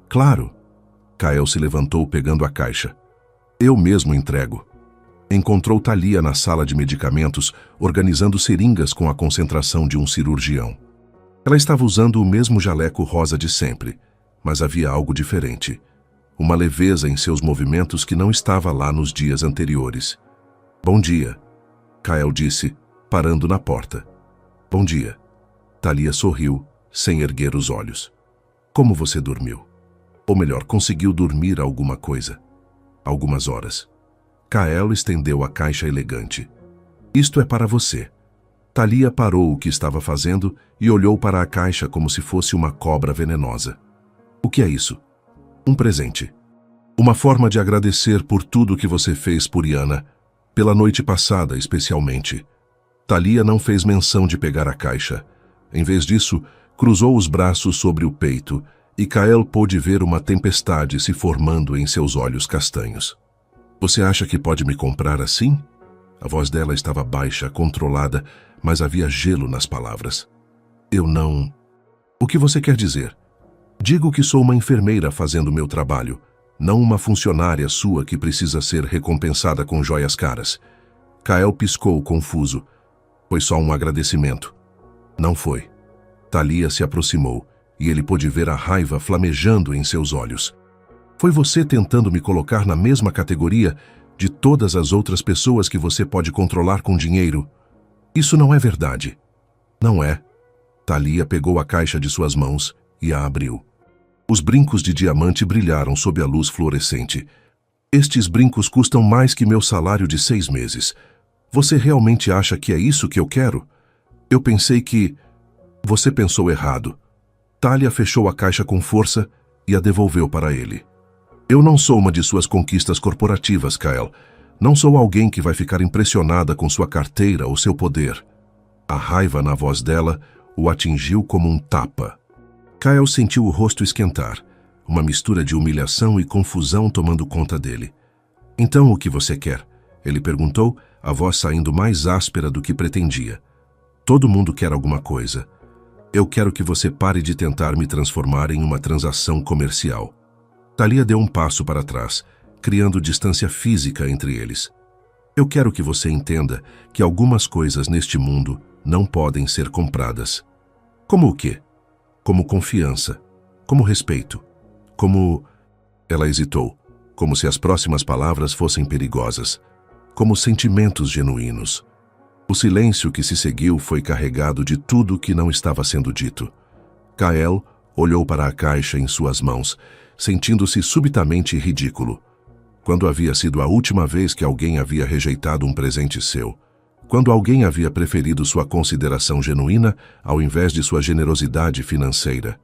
Claro. Kyle se levantou pegando a caixa. Eu mesmo entrego. Encontrou Thalia na sala de medicamentos, organizando seringas com a concentração de um cirurgião. Ela estava usando o mesmo jaleco rosa de sempre, mas havia algo diferente. Uma leveza em seus movimentos que não estava lá nos dias anteriores. Bom dia, Kyle disse, parando na porta. Bom dia. Thalia sorriu, sem erguer os olhos. Como você dormiu? Ou melhor, conseguiu dormir alguma coisa? Algumas horas. Kyle estendeu a caixa elegante. Isto é para você. Thalia parou o que estava fazendo e olhou para a caixa como se fosse uma cobra venenosa. O que é isso? Um presente. Uma forma de agradecer por tudo que você fez por Iana, pela noite passada especialmente. Thalia não fez menção de pegar a caixa. Em vez disso, cruzou os braços sobre o peito e Kyle pôde ver uma tempestade se formando em seus olhos castanhos. Você acha que pode me comprar assim? A voz dela estava baixa, controlada, mas havia gelo nas palavras. Eu não... O que você quer dizer? Digo que sou uma enfermeira fazendo meu trabalho, não uma funcionária sua que precisa ser recompensada com joias caras. Kyle piscou, confuso. Foi só um agradecimento. Não foi. Thalia se aproximou, e ele pôde ver a raiva flamejando em seus olhos. Foi você tentando me colocar na mesma categoria de todas as outras pessoas que você pode controlar com dinheiro. Isso não é verdade. Não é. Thalia pegou a caixa de suas mãos e a abriu. Os brincos de diamante brilharam sob a luz fluorescente. Estes brincos custam mais que meu salário de 6 meses. Você realmente acha que é isso que eu quero? Eu pensei que... Você pensou errado. Thalia fechou a caixa com força e a devolveu para ele. Eu não sou uma de suas conquistas corporativas, Kyle. Não sou alguém que vai ficar impressionada com sua carteira ou seu poder. A raiva na voz dela o atingiu como um tapa. Kyle sentiu o rosto esquentar, uma mistura de humilhação e confusão tomando conta dele. Então o que você quer? Ele perguntou, a voz saindo mais áspera do que pretendia. Todo mundo quer alguma coisa. Eu quero que você pare de tentar me transformar em uma transação comercial. Thalia deu um passo para trás, criando distância física entre eles. Eu quero que você entenda que algumas coisas neste mundo não podem ser compradas. Como o quê? Como confiança, como respeito, como... Ela hesitou, como se as próximas palavras fossem perigosas, como sentimentos genuínos. O silêncio que se seguiu foi carregado de tudo que não estava sendo dito. Kyle olhou para a caixa em suas mãos, sentindo-se subitamente ridículo. Quando havia sido a última vez que alguém havia rejeitado um presente seu? Quando alguém havia preferido sua consideração genuína ao invés de sua generosidade financeira?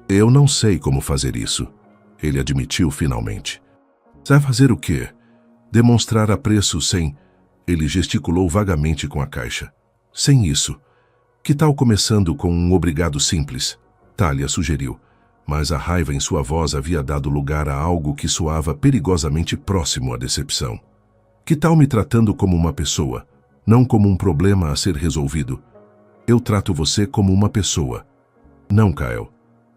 Eu não sei como fazer isso, ele admitiu finalmente. Sabe fazer o quê? Demonstrar apreço sem... Ele gesticulou vagamente com a caixa. Sem isso. Que tal começando com um obrigado simples? Thalia sugeriu, mas a raiva em sua voz havia dado lugar a algo que soava perigosamente próximo à decepção. Que tal me tratando como uma pessoa, não como um problema a ser resolvido? Eu trato você como uma pessoa. Não, Kyle.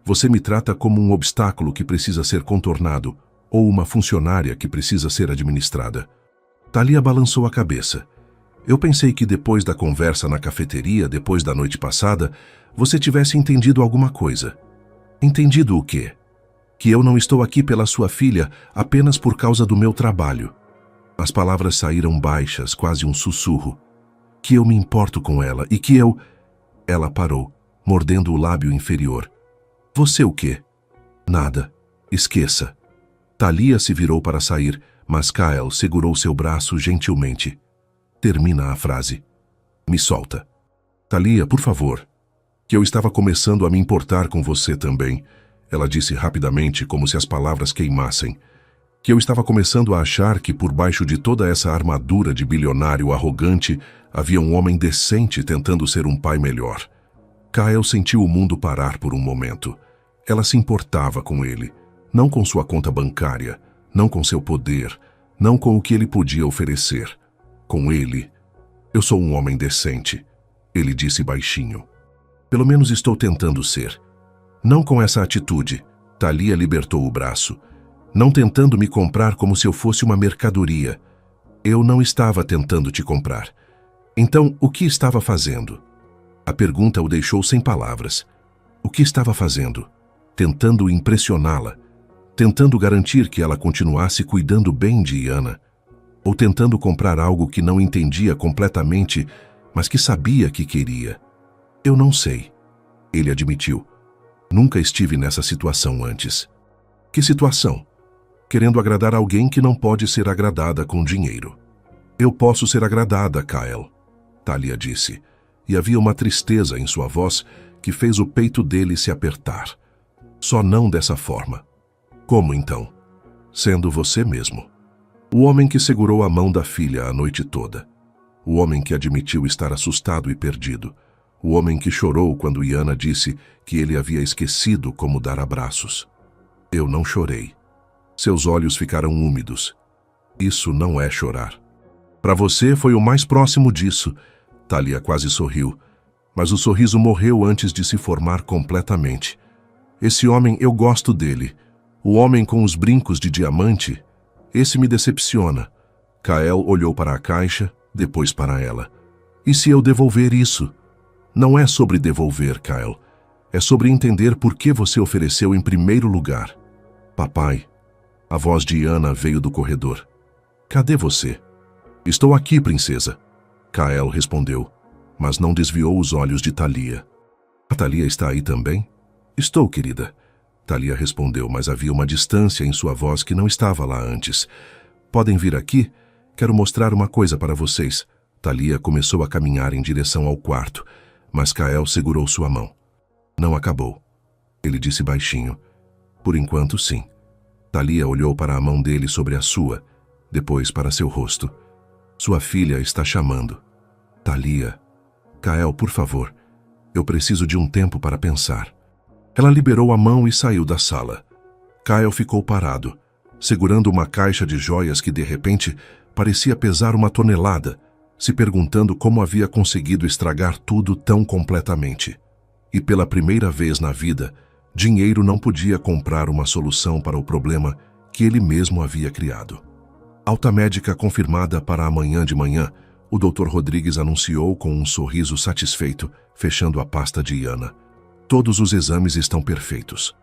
Você me trata como um obstáculo que precisa ser contornado ou uma funcionária que precisa ser administrada. Thalia balançou a cabeça. Eu pensei que depois da conversa na cafeteria, depois da noite passada, você tivesse entendido alguma coisa. Entendido o quê? Que eu não estou aqui pela sua filha apenas por causa do meu trabalho. As palavras saíram baixas, quase um sussurro. Que eu me importo com ela e que eu... Ela parou, mordendo o lábio inferior. Você o quê? Nada. Esqueça. Thalia se virou para sair, mas Kyle segurou seu braço gentilmente. Termina a frase. Me solta. Thalia, por favor. Que eu estava começando a me importar com você também. Ela disse rapidamente, como se as palavras queimassem. Que eu estava começando a achar que por baixo de toda essa armadura de bilionário arrogante havia um homem decente tentando ser um pai melhor. Kyle sentiu o mundo parar por um momento. Ela se importava com ele, não com sua conta bancária, não com seu poder, não com o que ele podia oferecer. Com ele. Eu sou um homem decente, ele disse baixinho. Pelo menos estou tentando ser. Não com essa atitude. Thalia libertou o braço. Não tentando me comprar como se eu fosse uma mercadoria. Eu não estava tentando te comprar. Então, o que estava fazendo? A pergunta o deixou sem palavras. O que estava fazendo? Tentando impressioná-la. Tentando garantir que ela continuasse cuidando bem de Iana. Ou tentando comprar algo que não entendia completamente, mas que sabia que queria. Eu não sei. Ele admitiu. Nunca estive nessa situação antes. Que situação? Querendo agradar alguém que não pode ser agradada com dinheiro. Eu posso ser agradada, Kyle, Thalia disse, e havia uma tristeza em sua voz que fez o peito dele se apertar. Só não dessa forma. Como então? Sendo você mesmo. O homem que segurou a mão da filha a noite toda. O homem que admitiu estar assustado e perdido. O homem que chorou quando Iana disse que ele havia esquecido como dar abraços. Eu não chorei. Seus olhos ficaram úmidos. Isso não é chorar. Para você foi o mais próximo disso. Thalia quase sorriu, mas o sorriso morreu antes de se formar completamente. Esse homem, eu gosto dele. O homem com os brincos de diamante, esse me decepciona. Kyle olhou para a caixa, depois para ela. E se eu devolver isso? Não é sobre devolver, Kyle. É sobre entender por que você ofereceu em primeiro lugar. Papai. A voz de Iana veio do corredor. Cadê você? Estou aqui, princesa. Kyle respondeu, mas não desviou os olhos de Thalia. A Thalia está aí também? Estou, querida. Thalia respondeu, mas havia uma distância em sua voz que não estava lá antes. Podem vir aqui? Quero mostrar uma coisa para vocês. Thalia começou a caminhar em direção ao quarto, mas Kyle segurou sua mão. Não acabou. Ele disse baixinho. Por enquanto, sim. Thalia olhou para a mão dele sobre a sua, depois para seu rosto. Sua filha está chamando. Thalia. Kyle, por favor. Eu preciso de um tempo para pensar. Ela liberou a mão e saiu da sala. Kyle ficou parado, segurando uma caixa de joias que, de repente, parecia pesar uma tonelada, se perguntando como havia conseguido estragar tudo tão completamente. E pela primeira vez na vida, dinheiro não podia comprar uma solução para o problema que ele mesmo havia criado. Alta médica confirmada para amanhã de manhã, o Dr. Rodrigues anunciou com um sorriso satisfeito, fechando a pasta de Iana. Todos os exames estão perfeitos.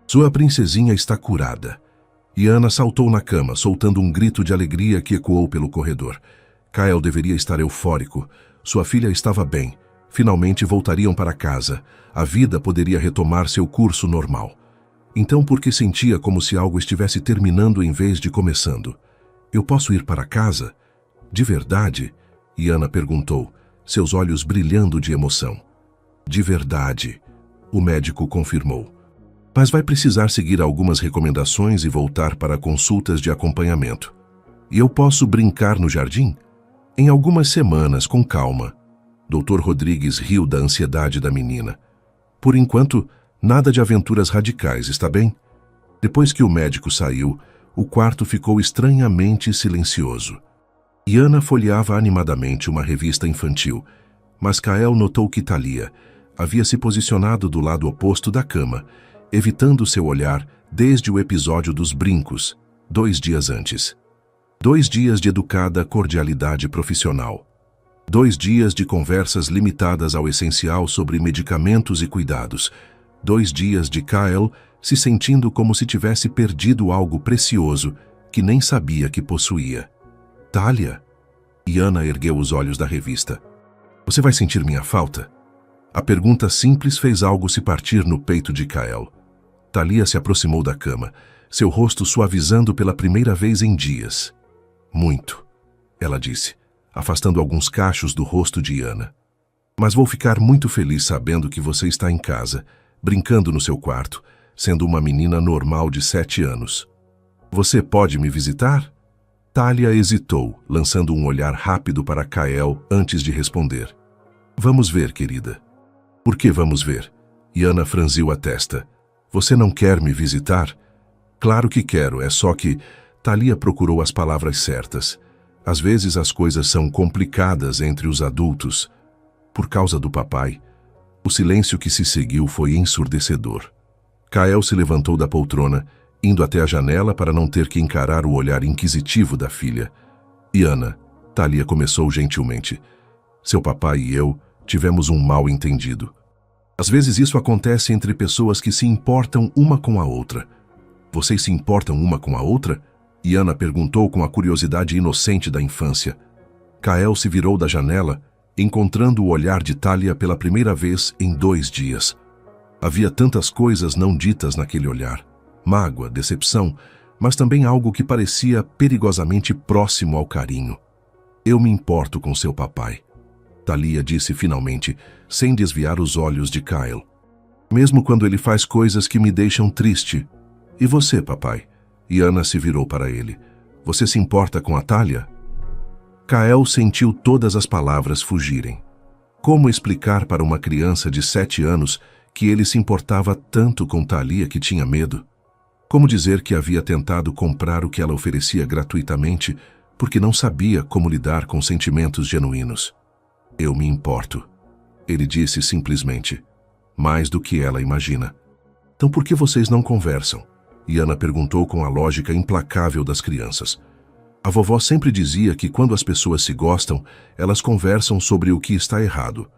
Sua princesinha está curada. Iana saltou na cama, soltando um grito de alegria que ecoou pelo corredor. Kyle deveria estar eufórico. Sua filha estava bem. Finalmente voltariam para casa. A vida poderia retomar seu curso normal. Então, por que sentia como se algo estivesse terminando em vez de começando? Eu posso ir para casa? De verdade? Iana perguntou, seus olhos brilhando de emoção. De verdade, o médico confirmou. Mas vai precisar seguir algumas recomendações e voltar para consultas de acompanhamento. E eu posso brincar no jardim? Em algumas semanas, com calma. Dr. Rodrigues riu da ansiedade da menina. Por enquanto, nada de aventuras radicais, está bem? Depois que o médico saiu, o quarto ficou estranhamente silencioso. Iana folheava animadamente uma revista infantil, mas Kyle notou que Thalia havia se posicionado do lado oposto da cama evitando seu olhar desde o episódio dos brincos, 2 dias antes. 2 dias de educada cordialidade profissional. 2 dias de conversas limitadas ao essencial sobre medicamentos e cuidados. 2 dias de Kyle se sentindo como se tivesse perdido algo precioso que nem sabia que possuía. Talia? Iana ergueu os olhos da revista. Você vai sentir minha falta? A pergunta simples fez algo se partir no peito de Kyle. Talia se aproximou da cama, seu rosto suavizando pela primeira vez em dias. Muito, ela disse, afastando alguns cachos do rosto de Iana. Mas vou ficar muito feliz sabendo que você está em casa, brincando no seu quarto, sendo uma menina normal de 7 anos. Você pode me visitar? Talia hesitou, lançando um olhar rápido para Kyle antes de responder. Vamos ver, querida. Por que vamos ver? Iana franziu a testa. Você não quer me visitar? Claro que quero, é só que... Talia procurou as palavras certas. Às vezes as coisas são complicadas entre os adultos. Por causa do papai, o silêncio que se seguiu foi ensurdecedor. Kyle se levantou da poltrona, indo até a janela para não ter que encarar o olhar inquisitivo da filha. Iana, Talia começou gentilmente. Seu papai e eu tivemos um mal-entendido. Às vezes isso acontece entre pessoas que se importam uma com a outra. Vocês se importam uma com a outra? Iana perguntou com a curiosidade inocente da infância. Kyle se virou da janela, encontrando o olhar de Talia pela primeira vez em 2 dias. Havia tantas coisas não ditas naquele olhar. Mágoa, decepção, mas também algo que parecia perigosamente próximo ao carinho. Eu me importo com seu papai, Talia disse finalmente, sem desviar os olhos de Kyle. Mesmo quando ele faz coisas que me deixam triste. E você, papai? Iana se virou para ele. Você se importa com a Talia? Kyle sentiu todas as palavras fugirem. Como explicar para uma criança de 7 anos que ele se importava tanto com Talia que tinha medo? Como dizer que havia tentado comprar o que ela oferecia gratuitamente porque não sabia como lidar com sentimentos genuínos? Eu me importo, ele disse simplesmente. Mais do que ela imagina. Então por que vocês não conversam? Iana perguntou com a lógica implacável das crianças. A vovó sempre dizia que quando as pessoas se gostam, elas conversam sobre o que está errado.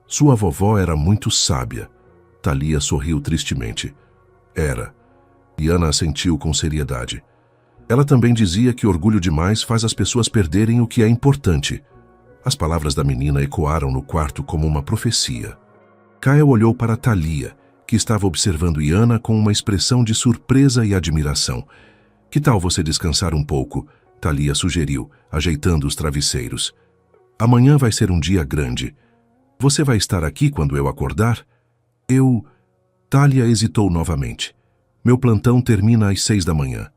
Sua vovó era muito sábia. Talia sorriu tristemente. Era. Iana assentiu com seriedade. Ela também dizia que orgulho demais faz as pessoas perderem o que é importante. As palavras da menina ecoaram no quarto como uma profecia. Kyle olhou para Talia, que estava observando Iana com uma expressão de surpresa e admiração. Que tal você descansar um pouco? Talia sugeriu, ajeitando os travesseiros. Amanhã vai ser um dia grande. Você vai estar aqui quando eu acordar? Talia hesitou novamente. Meu plantão termina às 6 da manhã.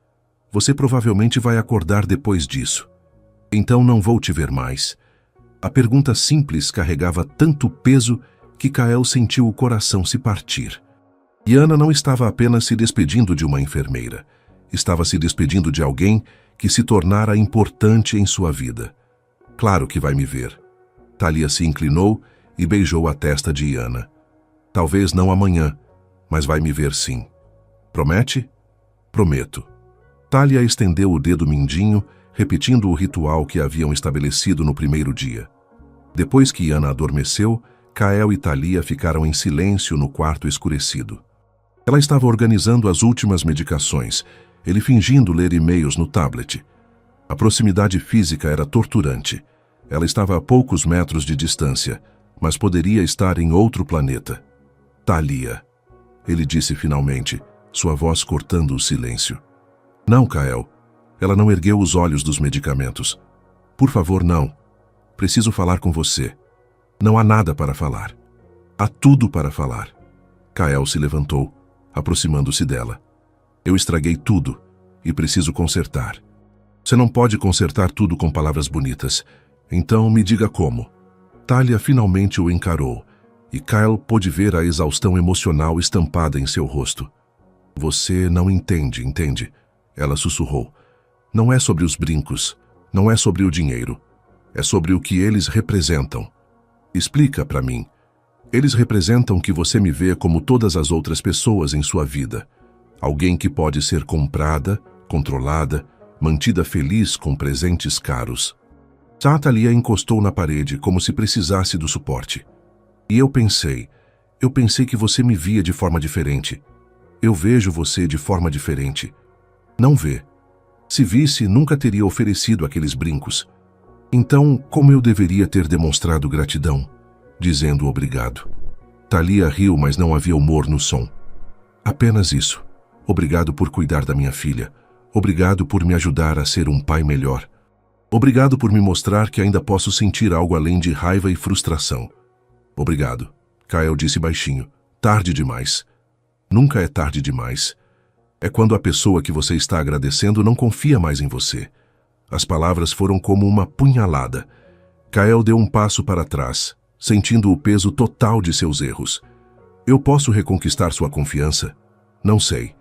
Você provavelmente vai acordar depois disso. Então não vou te ver mais. A pergunta simples carregava tanto peso que Kyle sentiu o coração se partir. Iana não estava apenas se despedindo de uma enfermeira. Estava se despedindo de alguém que se tornara importante em sua vida. Claro que vai me ver. Talia se inclinou e beijou a testa de Iana. Talvez não amanhã, mas vai me ver sim. Promete? Prometo. Talia estendeu o dedo mindinho, repetindo o ritual que haviam estabelecido no primeiro dia. Depois que Iana adormeceu, Kyle e Talia ficaram em silêncio no quarto escurecido. Ela estava organizando as últimas medicações, ele fingindo ler e-mails no tablet. A proximidade física era torturante. Ela estava a poucos metros de distância, mas poderia estar em outro planeta. Talia, ele disse finalmente, sua voz cortando o silêncio. Não, Kyle. Ela não ergueu os olhos dos medicamentos. Por favor, não. Preciso falar com você. Não há nada para falar. Há tudo para falar. Kyle se levantou, aproximando-se dela. Eu estraguei tudo e preciso consertar. Você não pode consertar tudo com palavras bonitas. Então me diga como. Talia finalmente o encarou e Kyle pôde ver a exaustão emocional estampada em seu rosto. Você não entende, entende? Ela sussurrou. Não é sobre os brincos, não é sobre o dinheiro. É sobre o que eles representam. Explica para mim. Eles representam que você me vê como todas as outras pessoas em sua vida. Alguém que pode ser comprada, controlada, mantida feliz com presentes caros. Talia encostou na parede como se precisasse do suporte. E eu pensei que você me via de forma diferente. Eu vejo você de forma diferente. Não vê. Se visse, nunca teria oferecido aqueles brincos. Então, como eu deveria ter demonstrado gratidão? Dizendo obrigado. Talia riu, mas não havia humor no som. Apenas isso. Obrigado por cuidar da minha filha. Obrigado por me ajudar a ser um pai melhor. Obrigado por me mostrar que ainda posso sentir algo além de raiva e frustração. Obrigado, Kyle disse baixinho. Tarde demais. Nunca é tarde demais. É quando a pessoa que você está agradecendo não confia mais em você. As palavras foram como uma punhalada. Kyle deu um passo para trás, sentindo o peso total de seus erros. Eu posso reconquistar sua confiança? Não sei.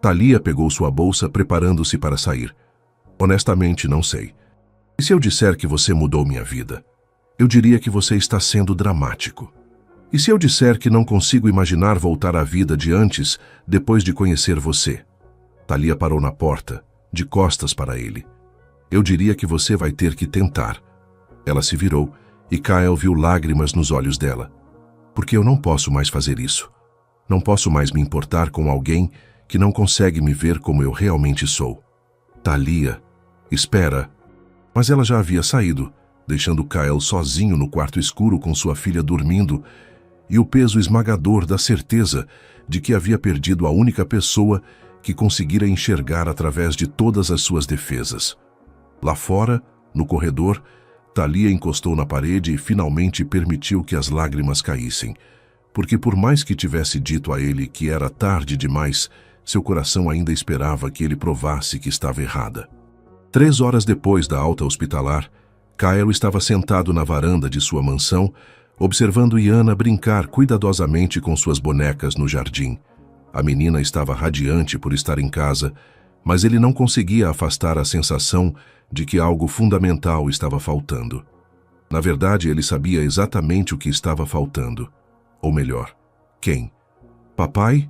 Talia pegou sua bolsa, preparando-se para sair. Honestamente, não sei. E se eu disser que você mudou minha vida? Eu diria que você está sendo dramático. E se eu disser que não consigo imaginar voltar à vida de antes, depois de conhecer você? Talia parou na porta, de costas para ele. Eu diria que você vai ter que tentar. Ela se virou e Kyle viu lágrimas nos olhos dela. Porque eu não posso mais fazer isso. Não posso mais me importar com alguém que não consegue me ver como eu realmente sou. Talia, espera. Mas ela já havia saído, deixando Kyle sozinho no quarto escuro com sua filha dormindo e o peso esmagador da certeza de que havia perdido a única pessoa que conseguira enxergar através de todas as suas defesas. Lá fora, no corredor, Talia encostou na parede e finalmente permitiu que as lágrimas caíssem, porque por mais que tivesse dito a ele que era tarde demais, seu coração ainda esperava que ele provasse que estava errada. 3 horas depois da alta hospitalar, Kyle estava sentado na varanda de sua mansão, observando Iana brincar cuidadosamente com suas bonecas no jardim. A menina estava radiante por estar em casa, mas ele não conseguia afastar a sensação de que algo fundamental estava faltando. Na verdade, ele sabia exatamente o que estava faltando. Ou melhor, quem? Papai?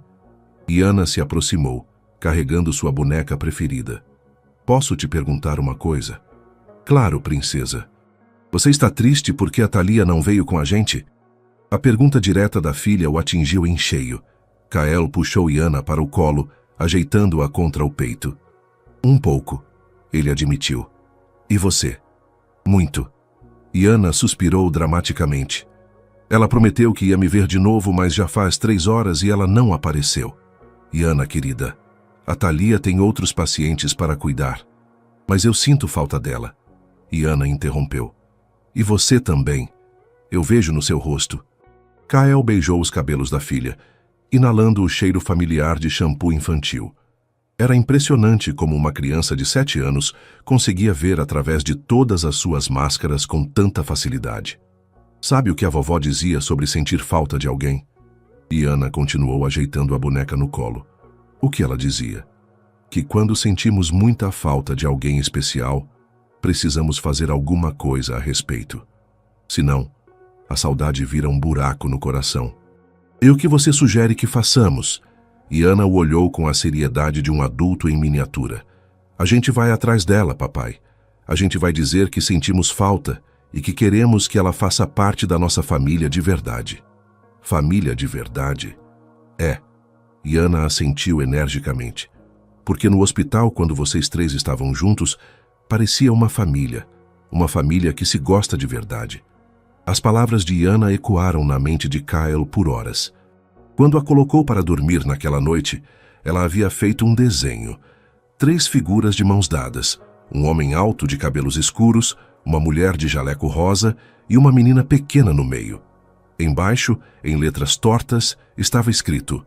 Iana se aproximou, carregando sua boneca preferida. Posso te perguntar uma coisa? Claro, princesa. Você está triste porque a Talia não veio com a gente? A pergunta direta da filha o atingiu em cheio. Kyle puxou Iana para o colo, ajeitando-a contra o peito. Um pouco, ele admitiu. E você? Muito. Iana suspirou dramaticamente. Ela prometeu que ia me ver de novo, mas já faz 3 horas e ela não apareceu. Iana, querida, a Talia tem outros pacientes para cuidar. Mas eu sinto falta dela. Iana interrompeu. E você também. Eu vejo no seu rosto. Kyle beijou os cabelos da filha, inalando o cheiro familiar de shampoo infantil. Era impressionante como uma criança de 7 anos conseguia ver através de todas as suas máscaras com tanta facilidade. Sabe o que a vovó dizia sobre sentir falta de alguém? Iana continuou ajeitando a boneca no colo. O que ela dizia? Que quando sentimos muita falta de alguém especial, precisamos fazer alguma coisa a respeito. Senão, a saudade vira um buraco no coração. E o que você sugere que façamos? Iana o olhou com a seriedade de um adulto em miniatura. A gente vai atrás dela, papai. A gente vai dizer que sentimos falta e que queremos que ela faça parte da nossa família de verdade. Família de verdade? É. Iana assentiu energicamente. Porque no hospital, quando vocês 3 estavam juntos, parecia uma família que se gosta de verdade. As palavras de Iana ecoaram na mente de Kyle por horas. Quando a colocou para dormir naquela noite, ela havia feito um desenho. 3 figuras de mãos dadas, um homem alto de cabelos escuros, uma mulher de jaleco rosa e uma menina pequena no meio. Embaixo, em letras tortas, estava escrito: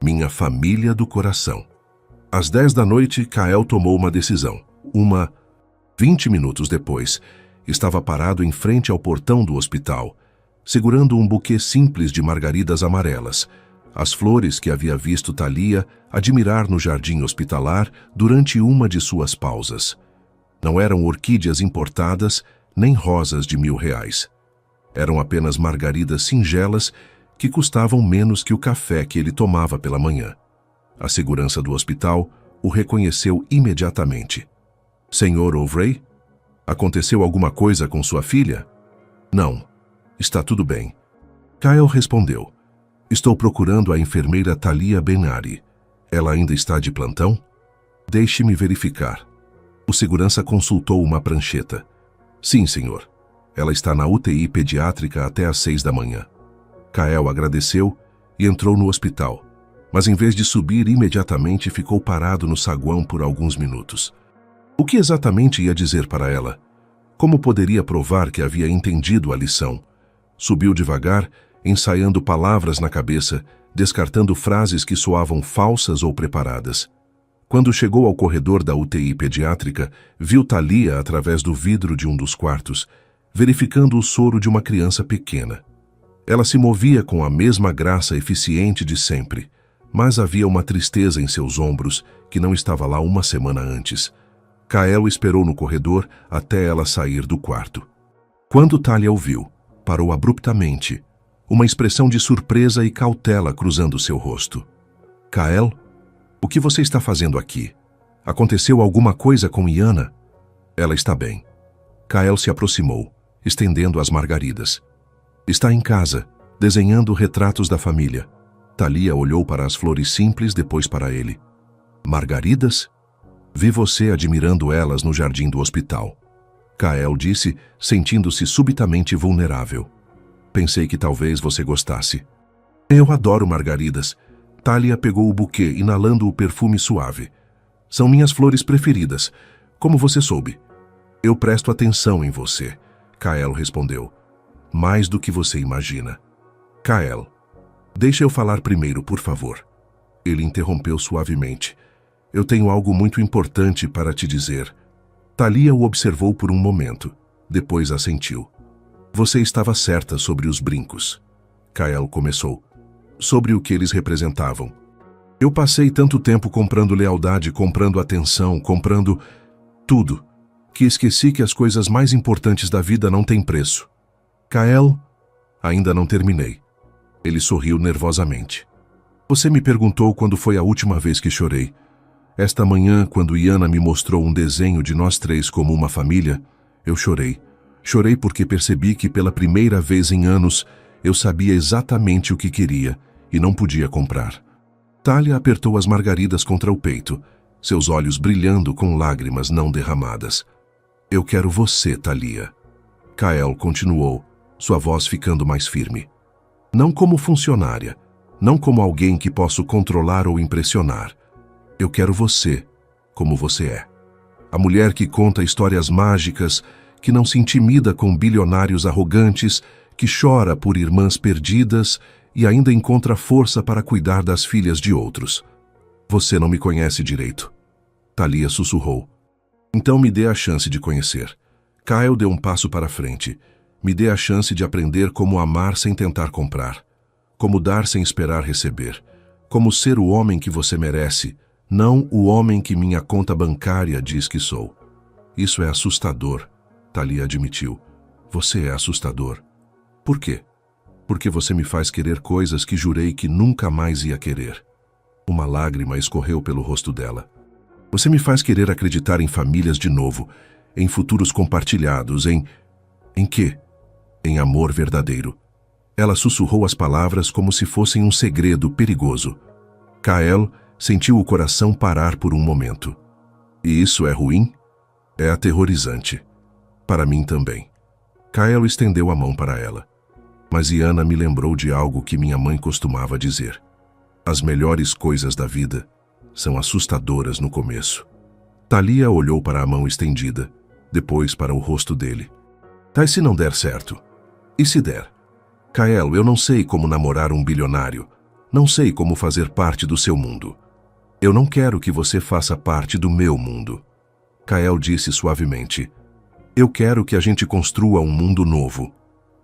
Minha família do coração. Às 10 da noite, Kyle tomou uma decisão. 20 minutos depois, estava parado em frente ao portão do hospital, segurando um buquê simples de margaridas amarelas, as flores que havia visto Talia admirar no jardim hospitalar durante uma de suas pausas. Não eram orquídeas importadas, nem rosas de R$1000. Eram apenas margaridas singelas que custavam menos que o café que ele tomava pela manhã. A segurança do hospital o reconheceu imediatamente. Senhor Overy? Aconteceu alguma coisa com sua filha? Não. Está tudo bem. Kyle respondeu. Estou procurando a enfermeira Thalia Ben-Ari. Ela ainda está de plantão? Deixe-me verificar. O segurança consultou uma prancheta. Sim, senhor. Ela está na UTI pediátrica até às 6 da manhã. Kyle agradeceu e entrou no hospital, mas em vez de subir imediatamente ficou parado no saguão por alguns minutos. O que exatamente ia dizer para ela? Como poderia provar que havia entendido a lição? Subiu devagar, ensaiando palavras na cabeça, descartando frases que soavam falsas ou preparadas. Quando chegou ao corredor da UTI pediátrica, viu Thalia através do vidro de um dos quartos, verificando o soro de uma criança pequena. Ela se movia com a mesma graça eficiente de sempre, mas havia uma tristeza em seus ombros que não estava lá uma semana antes. Kyle esperou no corredor até ela sair do quarto. Quando Thalia o viu, parou abruptamente, uma expressão de surpresa e cautela cruzando seu rosto. Kyle, o que você está fazendo aqui? Aconteceu alguma coisa com Iana? Ela está bem. Kyle se aproximou, estendendo as margaridas. Está em casa, desenhando retratos da família. Thalia olhou para as flores simples, depois para ele. Margaridas? Vi você admirando elas no jardim do hospital. Kyle disse, sentindo-se subitamente vulnerável. Pensei que talvez você gostasse. Eu adoro margaridas. Thalia pegou o buquê, inalando o perfume suave. São minhas flores preferidas. Como você soube? Eu presto atenção em você, Kyle respondeu. Mais do que você imagina. Kyle, deixa eu falar primeiro, por favor. Ele interrompeu suavemente. Eu tenho algo muito importante para te dizer. Thalia o observou por um momento. Depois assentiu. Você estava certa sobre os brincos. Kyle começou. Sobre o que eles representavam. Eu passei tanto tempo comprando lealdade, comprando atenção, comprando tudo, que esqueci que as coisas mais importantes da vida não têm preço. Kyle, ainda não terminei. Ele sorriu nervosamente. Você me perguntou quando foi a última vez que chorei. Esta manhã, quando Iana me mostrou um desenho de nós três como uma família, eu chorei. Chorei porque percebi que pela primeira vez em anos eu sabia exatamente o que queria e não podia comprar. Thalia apertou as margaridas contra o peito, seus olhos brilhando com lágrimas não derramadas. Eu quero você, Thalia. Kyle continuou, sua voz ficando mais firme. Não como funcionária, não como alguém que posso controlar ou impressionar. Eu quero você, como você é. A mulher que conta histórias mágicas, que não se intimida com bilionários arrogantes, que chora por irmãs perdidas e ainda encontra força para cuidar das filhas de outros. Você não me conhece direito. Thalia sussurrou. Então me dê a chance de conhecer. Kyle deu um passo para frente. Me dê a chance de aprender como amar sem tentar comprar. Como dar sem esperar receber. Como ser o homem que você merece, não o homem que minha conta bancária diz que sou. Isso é assustador, Thalia admitiu. Você é assustador. Por quê? Porque você me faz querer coisas que jurei que nunca mais ia querer. Uma lágrima escorreu pelo rosto dela. Você me faz querer acreditar em famílias de novo, em futuros compartilhados, em quê? Em amor verdadeiro. Ela sussurrou as palavras como se fossem um segredo perigoso. Kyle sentiu o coração parar por um momento. E isso é ruim? É aterrorizante. Para mim também. Kyle estendeu a mão para ela. Mas Iana me lembrou de algo que minha mãe costumava dizer. As melhores coisas da vida são assustadoras no começo. Thalia olhou para a mão estendida, depois para o rosto dele. Tá, e se não der certo? E se der? Kyle, eu não sei como namorar um bilionário. Não sei como fazer parte do seu mundo. Eu não quero que você faça parte do meu mundo. Kyle disse suavemente. Eu quero que a gente construa um mundo novo.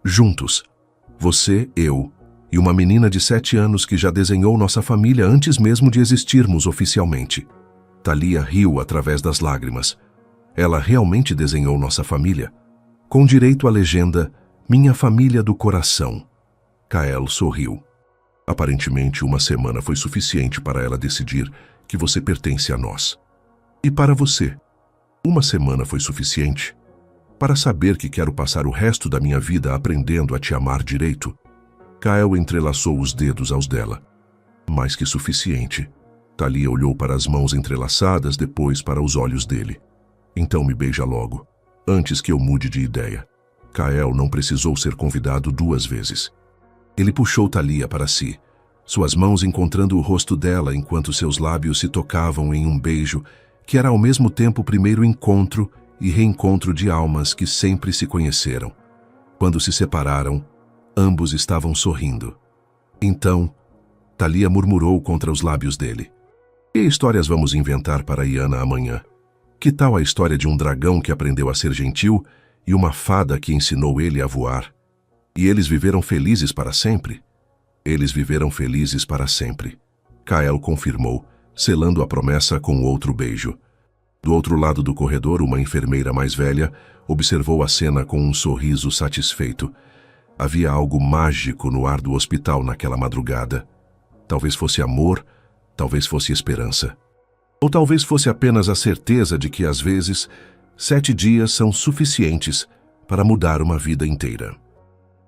Juntos. Você, eu e uma menina de 7 anos que já desenhou nossa família antes mesmo de existirmos oficialmente. Thalia riu através das lágrimas. Ela realmente desenhou nossa família? Com direito à legenda, Minha família do coração. Kael sorriu. Aparentemente, uma semana foi suficiente para ela decidir que você pertence a nós. E para você, uma semana foi suficiente para saber que quero passar o resto da minha vida aprendendo a te amar direito. Kael entrelaçou os dedos aos dela. Mais que suficiente. Thalia olhou para as mãos entrelaçadas, depois para os olhos dele. Então me beija logo, antes que eu mude de ideia. Kael não precisou ser convidado 2 vezes. Ele puxou Thalia para si, suas mãos encontrando o rosto dela enquanto seus lábios se tocavam em um beijo que era ao mesmo tempo o primeiro encontro e reencontro de almas que sempre se conheceram. Quando se separaram, ambos estavam sorrindo. Então, Thalia murmurou contra os lábios dele. Que histórias vamos inventar para Iana amanhã? Que tal a história de um dragão que aprendeu a ser gentil e uma fada que ensinou ele a voar? E eles viveram felizes para sempre? Eles viveram felizes para sempre. Kael confirmou, selando a promessa com outro beijo. Do outro lado do corredor, uma enfermeira mais velha observou a cena com um sorriso satisfeito. Havia algo mágico no ar do hospital naquela madrugada. Talvez fosse amor, talvez fosse esperança. Ou talvez fosse apenas a certeza de que, às vezes, 7 dias são suficientes para mudar uma vida inteira.